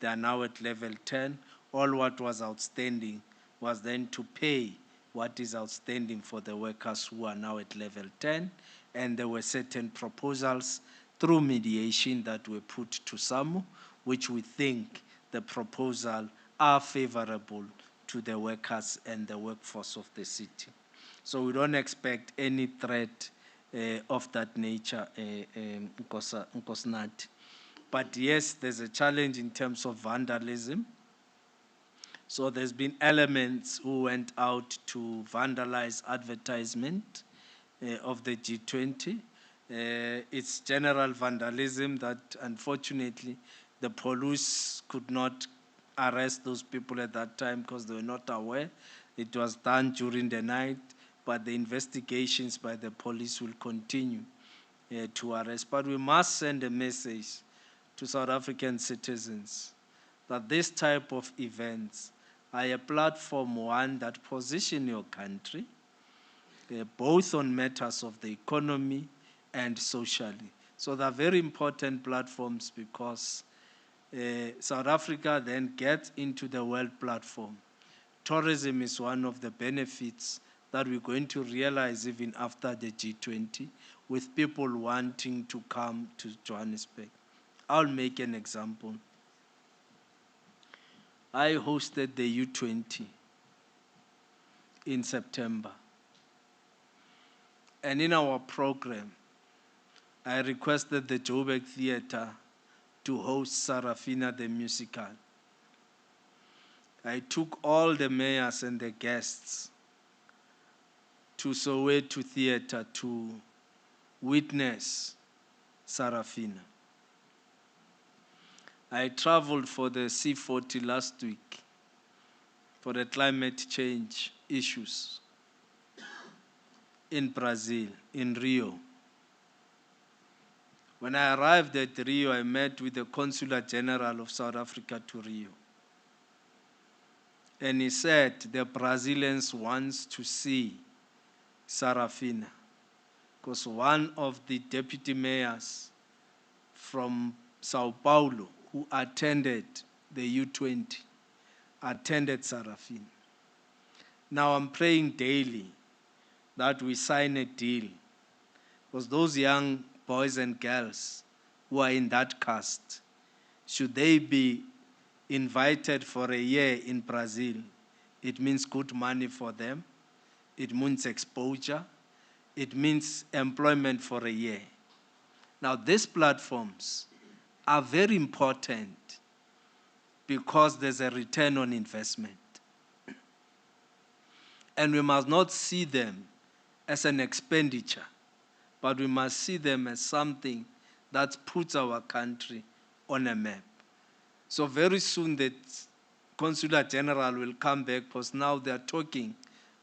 they are now at level 10. All what was outstanding was then to pay what is outstanding for the workers who are now at level 10. And there were certain proposals through mediation that were put to SAMU, which we think the proposal are favorable to the workers and the workforce of the city. So we don't expect any threat of that nature, Nkosnati. But yes, there's a challenge in terms of vandalism. So there's been elements who went out to vandalize advertisement of the G20. It's general vandalism that unfortunately the police could not arrest those people at that time because they were not aware. It was done during the night, but the investigations by the police will continue to arrest. But we must send a message to South African citizens that this type of events are a platform, one, that position your country, both on matters of the economy and socially. So they're very important platforms because South Africa then gets into the world platform. Tourism is one of the benefits that we're going to realize even after the G20, with people wanting to come to Johannesburg. I'll make an example. I hosted the U20 in September. And in our program, I requested the Joburg Theatre to host Sarafina the musical. I took all the mayors and the guests to Soweto Theatre to witness Sarafina. I traveled for the C40 last week for the climate change issues in Brazil, in Rio. When I arrived at Rio, I met with the Consular General of South Africa to Rio. And he said the Brazilians want to see Sarafina because one of the deputy mayors from Sao Paulo who attended the U20 attended Sarafina. Now I'm praying daily that we sign a deal because those young boys and girls who are in that cast, should they be invited for a year in Brazil, it means good money for them, it means exposure, it means employment for a year. Now these platforms are very important because there's a return on investment. And we must not see them as an expenditure, but we must see them as something that puts our country on a map. So very soon the Consular General will come back because now they are talking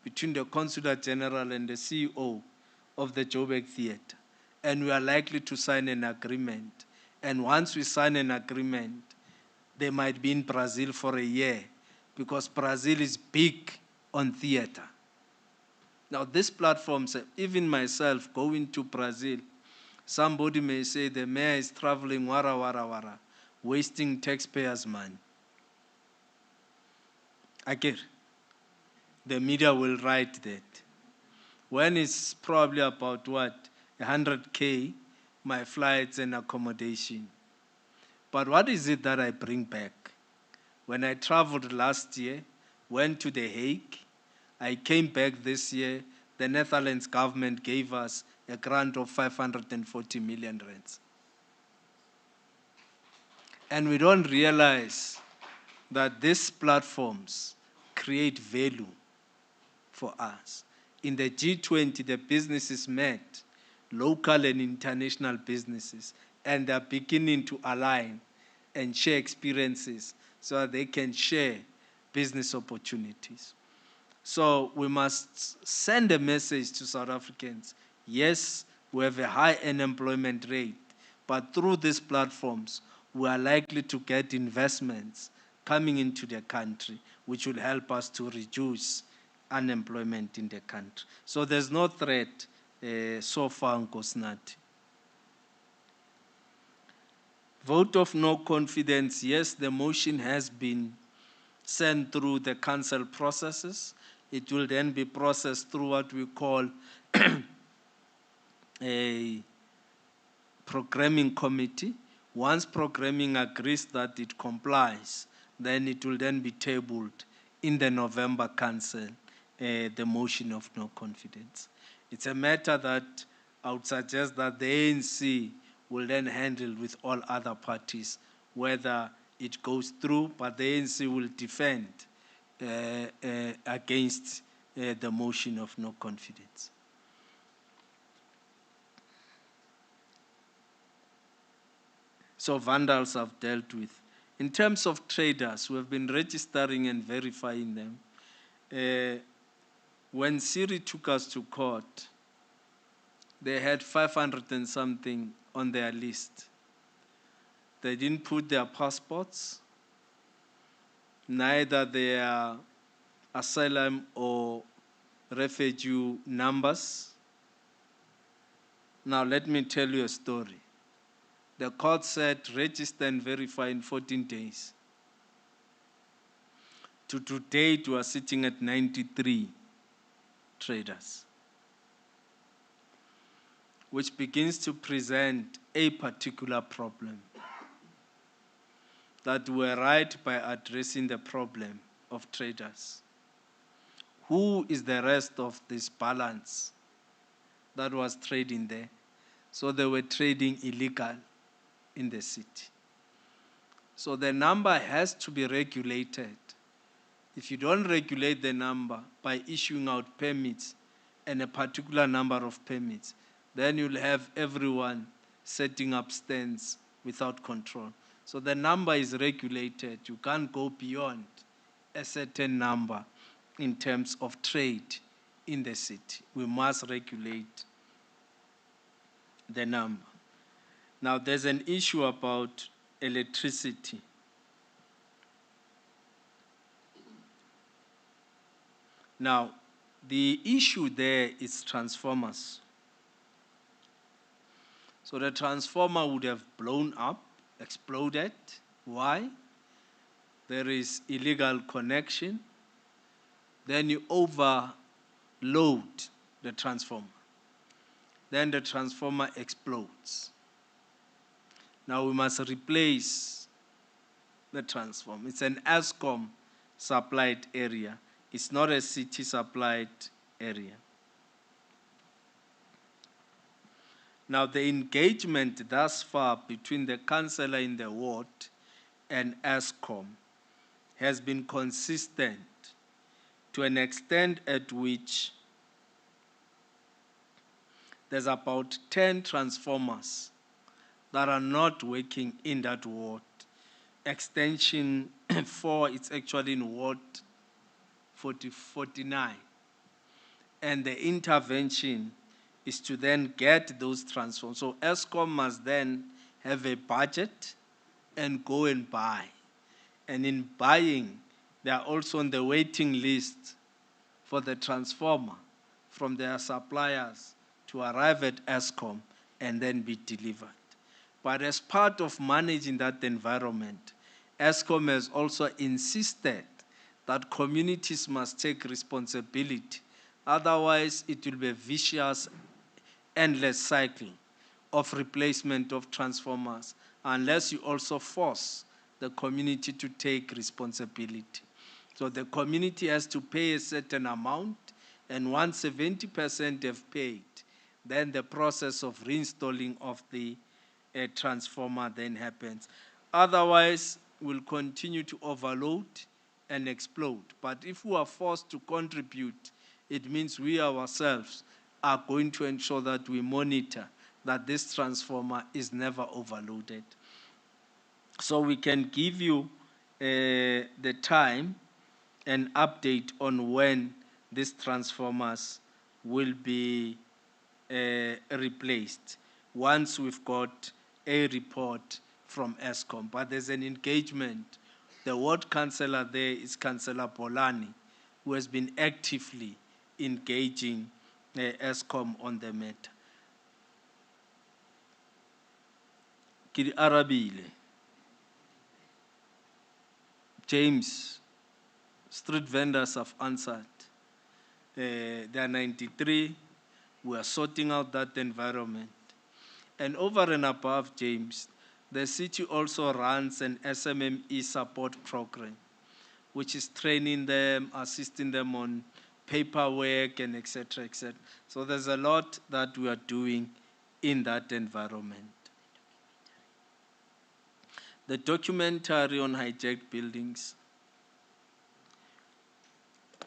between the Consular General and the CEO of the Joburg Theatre. And we are likely to sign an agreement. And once we sign an agreement, they might be in Brazil for a year because Brazil is big on theater. Now these platforms, even myself going to Brazil, somebody may say the mayor is traveling wara wara wara, wasting taxpayers' money. Again, the media will write that. When it's probably about what, 100K, my flights and accommodation. But what is it that I bring back? When I traveled last year, went to The Hague, I came back this year, the Netherlands government gave us a grant of 540 million rands. And we don't realize that these platforms create value for us. In the G20, the businesses met, local and international businesses, and they're beginning to align and share experiences so that they can share business opportunities. So we must send a message to South Africans. Yes, we have a high unemployment rate, but through these platforms, we are likely to get investments coming into the country, which will help us to reduce unemployment in the country. So there's no threat so far, Nkosinathi. Vote of no confidence, yes, the motion has been sent through the council processes. It will then be processed through what we call a programming committee. Once programming agrees that it complies, then it will then be tabled in the November council, the motion of no confidence. It's a matter that I would suggest that the ANC will then handle with all other parties, whether it goes through, but the ANC will defend against the motion of no confidence. So vandals I've dealt with. In terms of traders, we have been registering and verifying them. When Siri took us to court, they had 500 and something on their list. They didn't put their passports, neither their asylum or refugee numbers. Now let me tell you a story. The court said register and verify in 14 days. To date, we are sitting at 93 traders, which begins to present a particular problem. That we're right by addressing the problem of traders. Who is the rest of this balance that was trading there? So they were trading illegal in the city. So the number has to be regulated. If you don't regulate the number by issuing out permits and a particular number of permits, then you'll have everyone setting up stands without control. So the number is regulated. You can't go beyond a certain number in terms of trade in the city. We must regulate the number. Now, there's an issue about electricity. Now, the issue there is transformers. So the transformer would have blown up, exploded. Why? There is illegal connection. Then you overload the transformer. Then the transformer explodes. Now we must replace the transformer. It's an ESCOM supplied area. It's not a city supplied area. Now the engagement thus far between the councillor in the ward and ESCOM has been consistent to an extent at which there's about 10 transformers that are not working in that ward. Extension 4, it's actually in Ward 49. And the intervention is to then get those transformers. So ESCOM must then have a budget and go and buy. And in buying, they are also on the waiting list for the transformer from their suppliers to arrive at ESCOM and then be delivered. But as part of managing that environment, ESCOM has also insisted that communities must take responsibility. Otherwise, it will be a vicious, endless cycle of replacement of transformers unless you also force the community to take responsibility. So the community has to pay a certain amount, and once 70% have paid, then the process of reinstalling of the transformer then happens. Otherwise, we'll continue to overload and explode. But if we are forced to contribute, it means we ourselves are going to ensure that we monitor that this transformer is never overloaded. so we can give you the time and update on when these transformers will be replaced once we've got a report from ESCOM. But there's an engagement. The ward councillor there is Councillor Polani, who has been actively engaging ESCOM on the matter. Ke di arabile. James, street vendors have answered. There are 93. We are sorting out that environment. And over and above, James, the city also runs an SMME support program, which is training them, assisting them on paperwork and et cetera, et cetera. So there's a lot that we are doing in that environment. The documentary on hijacked buildings,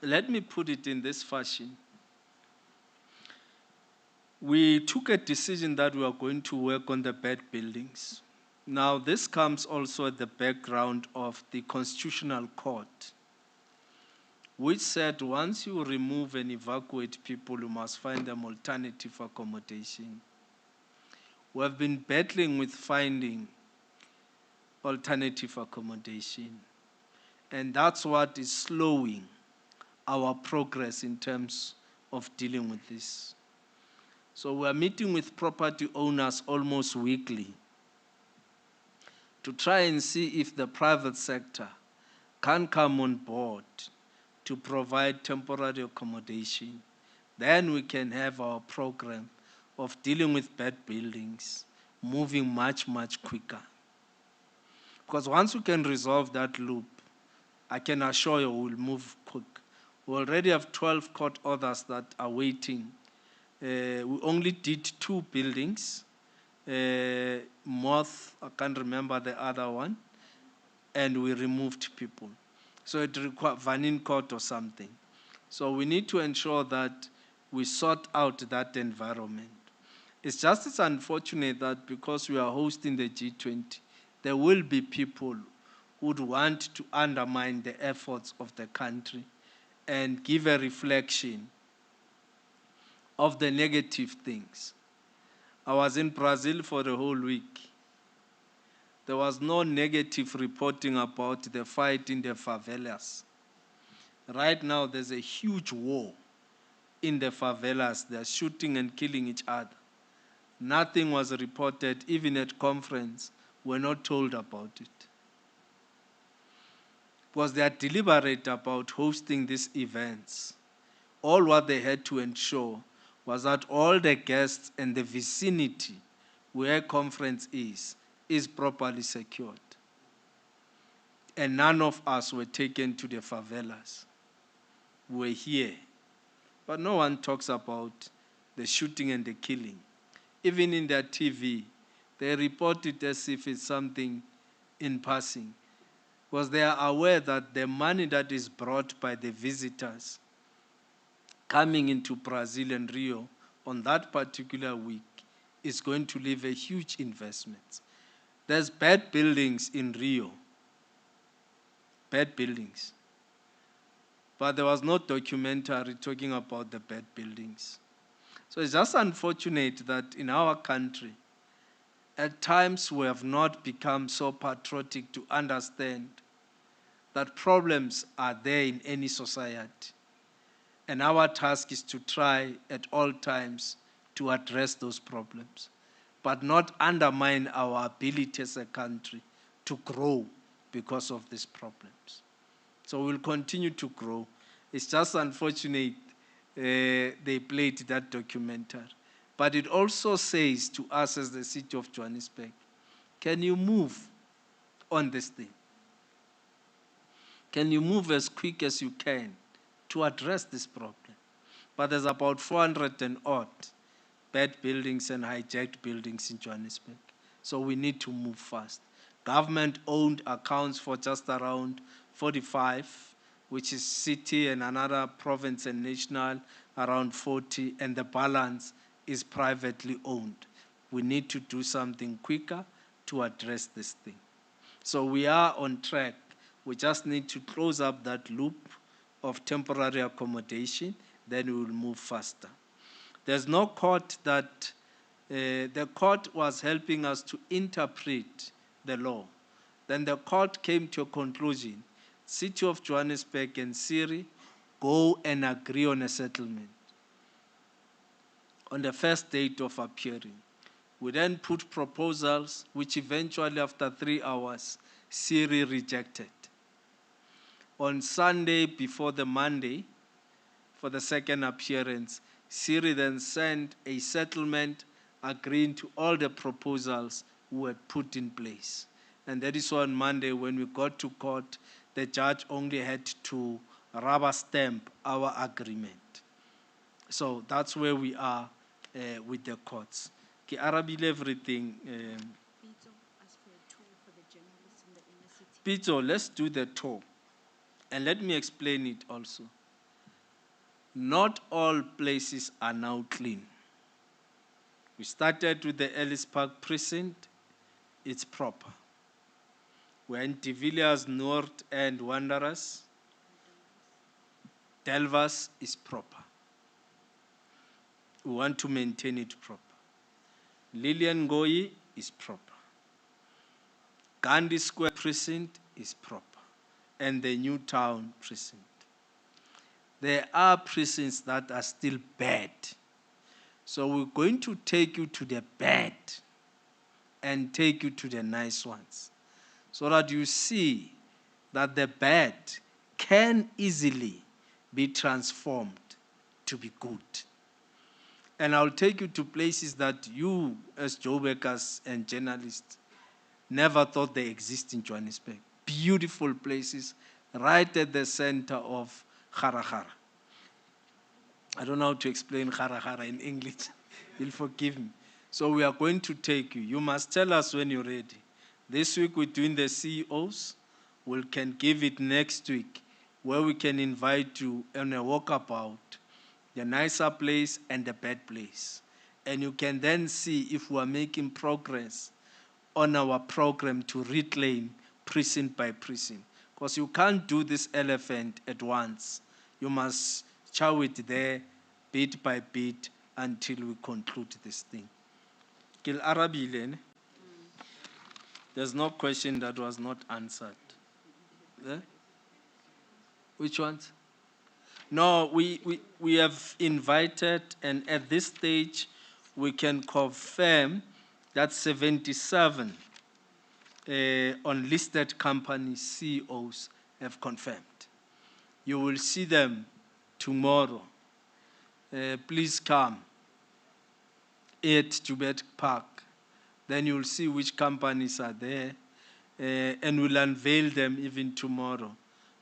let me put it in this fashion. We took a decision that we are going to work on the bad buildings. Now, this comes also at the background of the Constitutional Court, which said once you remove and evacuate people, you must find them alternative accommodation. We have been battling with finding alternative accommodation, and that's what is slowing our progress in terms of dealing with this. So we are meeting with property owners almost weekly to try and see if the private sector can come on board to provide temporary accommodation. Then we can have our program of dealing with bad buildings moving much, much quicker. Because once we can resolve that loop, I can assure you we'll move quick. We already have 12 court orders that are waiting. We only did 2 buildings. Moth, I can't remember the other one, and we removed people. So it required Vanin Court or something. So we need to ensure that we sort out that environment. It's just as unfortunate that because we are hosting the G20, there will be people who would want to undermine the efforts of the country and give a reflection of the negative things. I was in Brazil for the whole week. There was no negative reporting about the fight in the favelas. Right now, there's a huge war in the favelas. They're shooting and killing each other. Nothing was reported, even at conference. We're not told about it. Because they are deliberate about hosting these events. All what they had to ensure was that all the guests and the vicinity where conference is properly secured. And none of us were taken to the favelas. We're here. But no one talks about the shooting and the killing. Even in their TV, they report it as if it's something in passing. Because they are aware that the money that is brought by the visitors coming into Brazil and Rio on that particular week is going to leave a huge investment. There's bad buildings in Rio, bad buildings. But there was no documentary talking about the bad buildings. So it's just unfortunate that in our country, at times we have not become so patriotic to understand that problems are there in any society. And our task is to try at all times to address those problems, but not undermine our ability as a country to grow because of these problems. So we'll continue to grow. It's just unfortunate they played that documentary. But it also says to us as the city of Johannesburg, can you move on this thing? Can you move as quick as you can to address this problem? But there's about 400 and odd bad buildings and hijacked buildings in Johannesburg. So we need to move fast. Government-owned accounts for just around 45, which is city and another province and national, around 40, and the balance is privately owned. We need to do something quicker to address this thing. So we are on track. We just need to close up that loop of temporary accommodation, then we will move faster. There's no court that, the court was helping us to interpret the law. Then the court came to a conclusion. City of Johannesburg and CERI go and agree on a settlement on the first date of appearing. We then put proposals, which eventually after 3 hours, CERI rejected. On Sunday before the Monday, for the second appearance, CERI then sent a settlement agreeing to all the proposals we had put in place. And that is why on Monday, when we got to court, the judge only had to rubber stamp our agreement. So that's where we are with the courts. Ke arabile everything. Pito, let's do the tour. And let me explain it also. Not all places are now clean. We started with the Ellis Park precinct. It's proper. We're in De Villiers North and Wanderers. Delvas is proper. We want to maintain it proper. Lilian Ngoyi is proper. Gandhi Square precinct is proper. And the New Town precinct. There are precincts that are still bad. So we're going to take you to the bad and take you to the nice ones, so that you see that the bad can easily be transformed to be good. And I'll take you to places that you, as Joburgers and journalists, never thought they exist in Johannesburg. Beautiful places right at the center of Cllr. I don't know how to explain Cllr in English. You'll forgive me. So we are going to take you. You must tell us when you're ready. This week we're doing the CEOs. We can give it next week, where we can invite you on a walkabout, the nicer place and the bad place. And you can then see if we are making progress on our program to reclaim precinct by precinct. Because you can't do this elephant at once. You must chow it there bit by bit until we conclude this thing. Cllr. There's no question that was not answered. Yeah? Which ones? No, we have invited, and at this stage, we can confirm that 77 unlisted company CEOs have confirmed. You will see them tomorrow. Please come at Joburg Park. Then you'll see which companies are there, and we'll unveil them even tomorrow.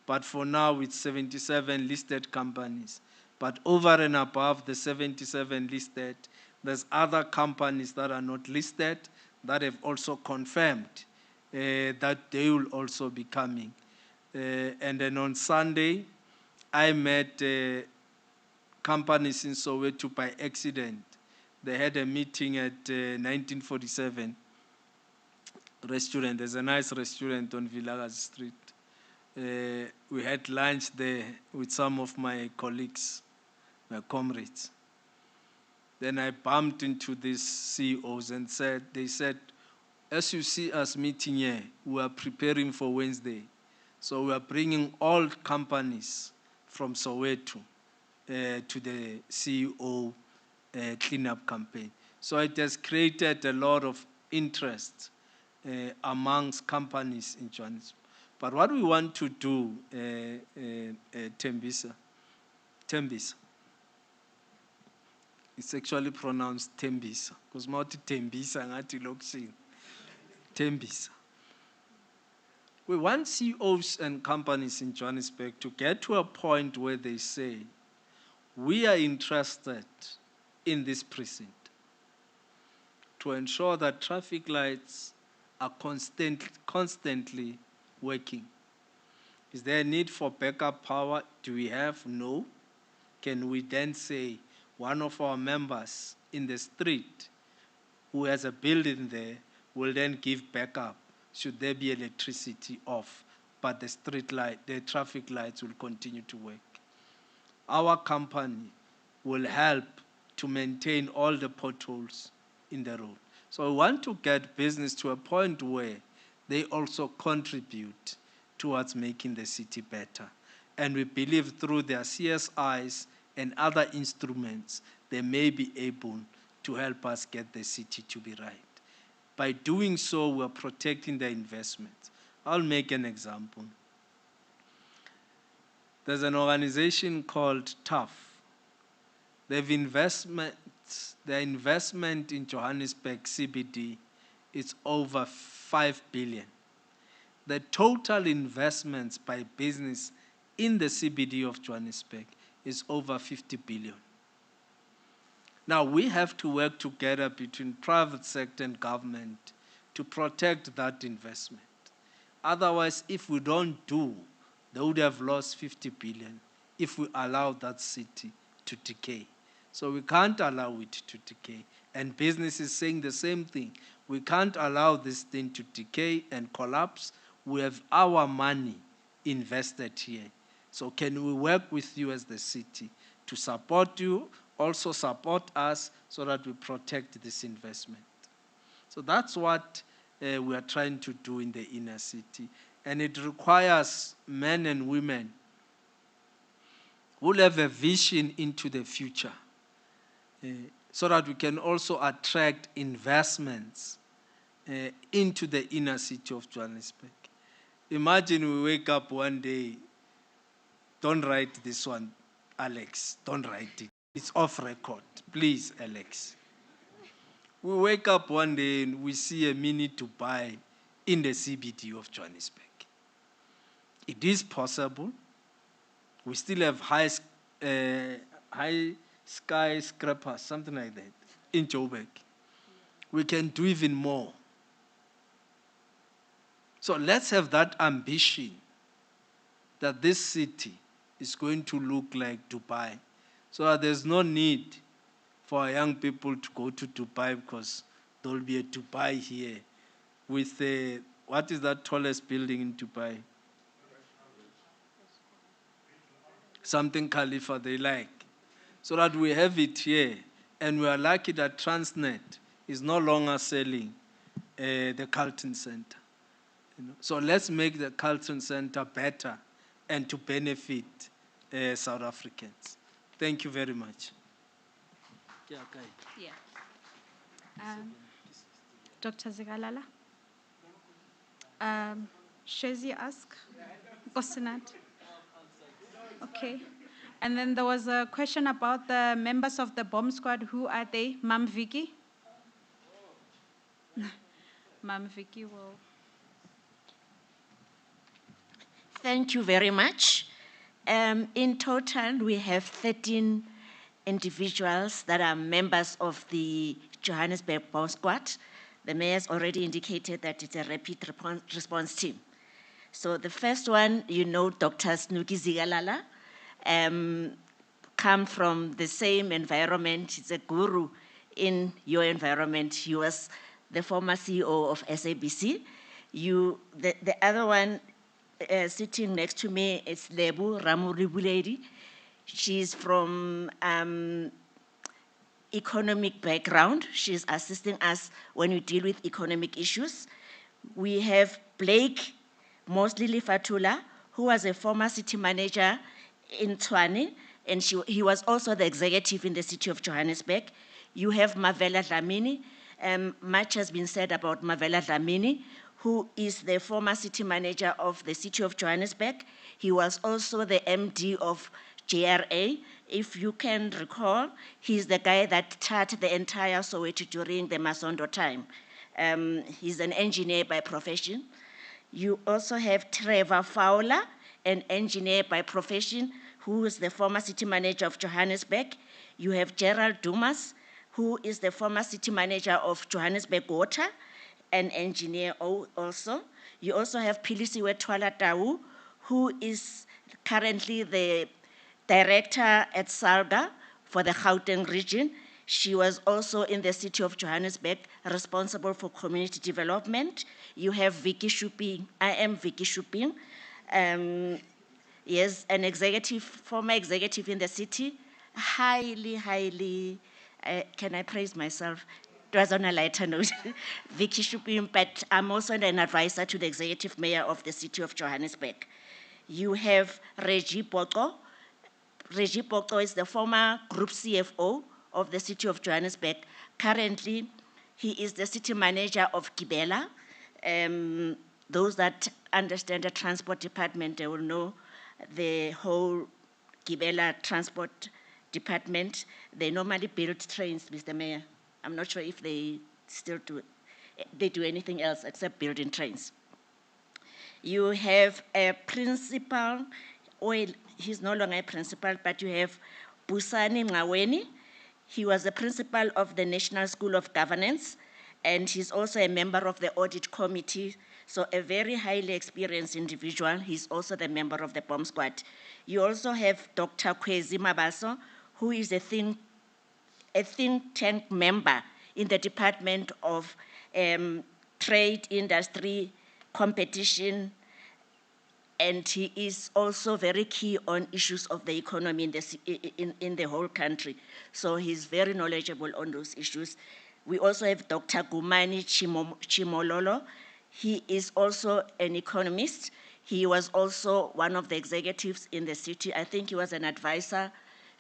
But for now, it's 77 listed companies. But over and above the 77 listed, there's other companies that are not listed that have also confirmed that they will also be coming. And then on Sunday, I met companies in Soweto by accident. They had a meeting at 1947 restaurant. There's a nice restaurant on Vilakazi Street. We had lunch there with some of my colleagues, my comrades. Then I bumped into these CEOs and they said, as you see us meeting here, we are preparing for Wednesday. So we are bringing all companies from Soweto to the CEO cleanup campaign. So it has created a lot of interest amongst companies in Johannesburg. But what we want to do, Tembisa, it's actually pronounced Tembisa, because Mauti Tembisa ngati lokshin. Tembisa. We want CEOs and companies in Johannesburg to get to a point where they say, we are interested in this precinct to ensure that traffic lights are constantly working. Is there a need for backup power? Do we have? No. Can we then say one of our members in the street who has a building there will then give backup should there be electricity off, but the traffic lights will continue to work. Our company will help to maintain all the potholes in the road. So we want to get business to a point where they also contribute towards making the city better. And we believe through their CSIs and other instruments, they may be able to help us get the city to be right. By doing so, we're protecting the investments. I'll make an example. There's an organization called TAF. Their investment in Johannesburg CBD is over 5 billion. The total investments by business in the CBD of Johannesburg is over 50 billion. Now, we have to work together between private sector and government to protect that investment. Otherwise, if we don't do, they would have lost 50 billion if we allow that city to decay. So we can't allow it to decay. And business is saying the same thing. We can't allow this thing to decay and collapse. We have our money invested here. So can we work with you as the city to support you, also support us so that we protect this investment? So that's what we are trying to do in the inner city. And it requires men and women who have a vision into the future so that we can also attract investments into the inner city of Johannesburg. Imagine we wake up one day, don't write this one, Alex, don't write it. It's off record. Please, Alex. We wake up one day and we see a mini Dubai in the CBD of Johannesburg. It is possible. We still have high skyscrapers, something like that, in Joburg. We can do even more. So let's have that ambition that this city is going to look like Dubai, so that there's no need for young people to go to Dubai because there will be a Dubai here with what is that tallest building in Dubai? Something Khalifa they like. So that we have it here. And we are lucky that Transnet is no longer selling the Carlton Center. So let's make the Carlton Center better and to benefit South Africans. Thank you very much. Yeah. Dr. Zigalala? Shezi ask? Kosinat? Okay. And then there was a question about the members of the bomb squad. Who are they? Mam Vicky? Mam Vicky will... Thank you very much. In total, we have 13 individuals that are members of the Johannesburg Bomb Squad. The mayor's already indicated that it's a rapid response team. So the first one, you know, Dr. Snuki Zigalala, come from the same environment. He's a guru in your environment. He was the former CEO of SABC. The other one sitting next to me is Lebu Ramuribuledi. She's from economic background. She's assisting us when we deal with economic issues. We have Blake Mosley Fatula, who was a former city manager in Tshwane, and he was also the executive in the city of Johannesburg. You have Mavela Dlamini. Much has been said about Mavela Dlamini, who is the former city manager of the city of Johannesburg. He was also the MD of JRA. If you can recall, he's the guy that tarred the entire Soweto during the Masondo time. He's an engineer by profession. You also have Trevor Fowler, an engineer by profession, who is the former city manager of Johannesburg. You have Gerald Dumas, who is the former city manager of Johannesburg Water, an engineer also. You also have Pilisiwe Twala Tau, who is currently the director at Cllr for the Gauteng region. She was also in the city of Johannesburg, responsible for community development. You have Vicky Shuping. I am Vicky Shuping. Yes, an executive, former executive in the city. Highly, can I praise myself? It was on a lighter note. Vicky Shuping, but I'm also an advisor to the executive mayor of the city of Johannesburg. You have Reggie Poto. Reggie Poto is the former group CFO of the city of Johannesburg. Currently, he is the city manager of Gibela. Those that understand the transport department, they will know the whole Gibela transport department. They normally build trains, Mr. Mayor. I'm not sure if they still do, they do anything else except building trains. You have a principal, well, he's no longer a principal, but you have Busani Mwaweni. He was the principal of the National School of Governance, and he's also a member of the audit committee, so a very highly experienced individual. He's also the member of the Bomb Squad. You also have Dr. Kwezi Mabaso, who is a think tank member in the Department of Trade, Industry, Competition, and he is also very key on issues of the economy in the whole country. So he's very knowledgeable on those issues. We also have Dr. Gumani Chimololo. He is also an economist. He was also one of the executives in the city. I think he was an advisor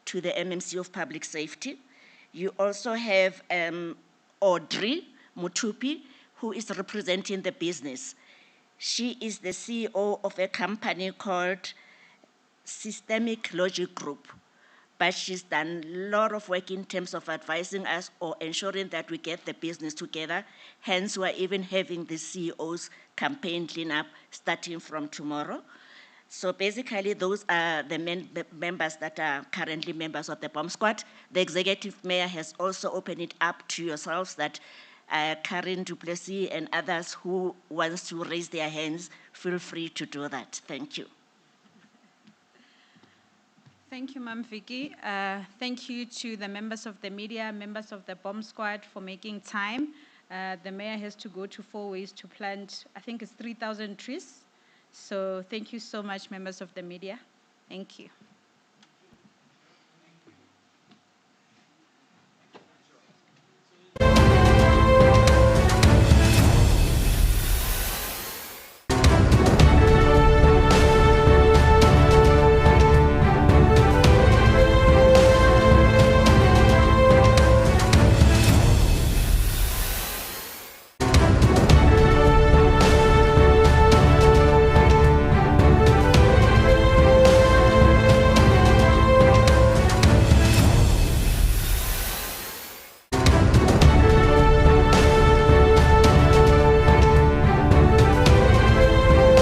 to the MMC of Public Safety. You also have Audrey Mutupi, who is representing the business. She is the CEO of a company called Systemic Logic Group, but she's done a lot of work in terms of advising us or ensuring that we get the business together. Hence, we're even having the CEOs campaign cleanup starting from tomorrow. So basically, those are the members that are currently members of the Bomb Squad. The executive mayor has also opened it up to yourselves that Karen du Plessis and others who wants to raise their hands, feel free to do that. Thank you. Thank you, Ma'am Vicky. Thank you to the members of the media, members of the Bomb Squad for making time. The mayor has to go to 4 ways to plant, I think it's 3,000 trees. So thank you so much, members of the media. Thank you.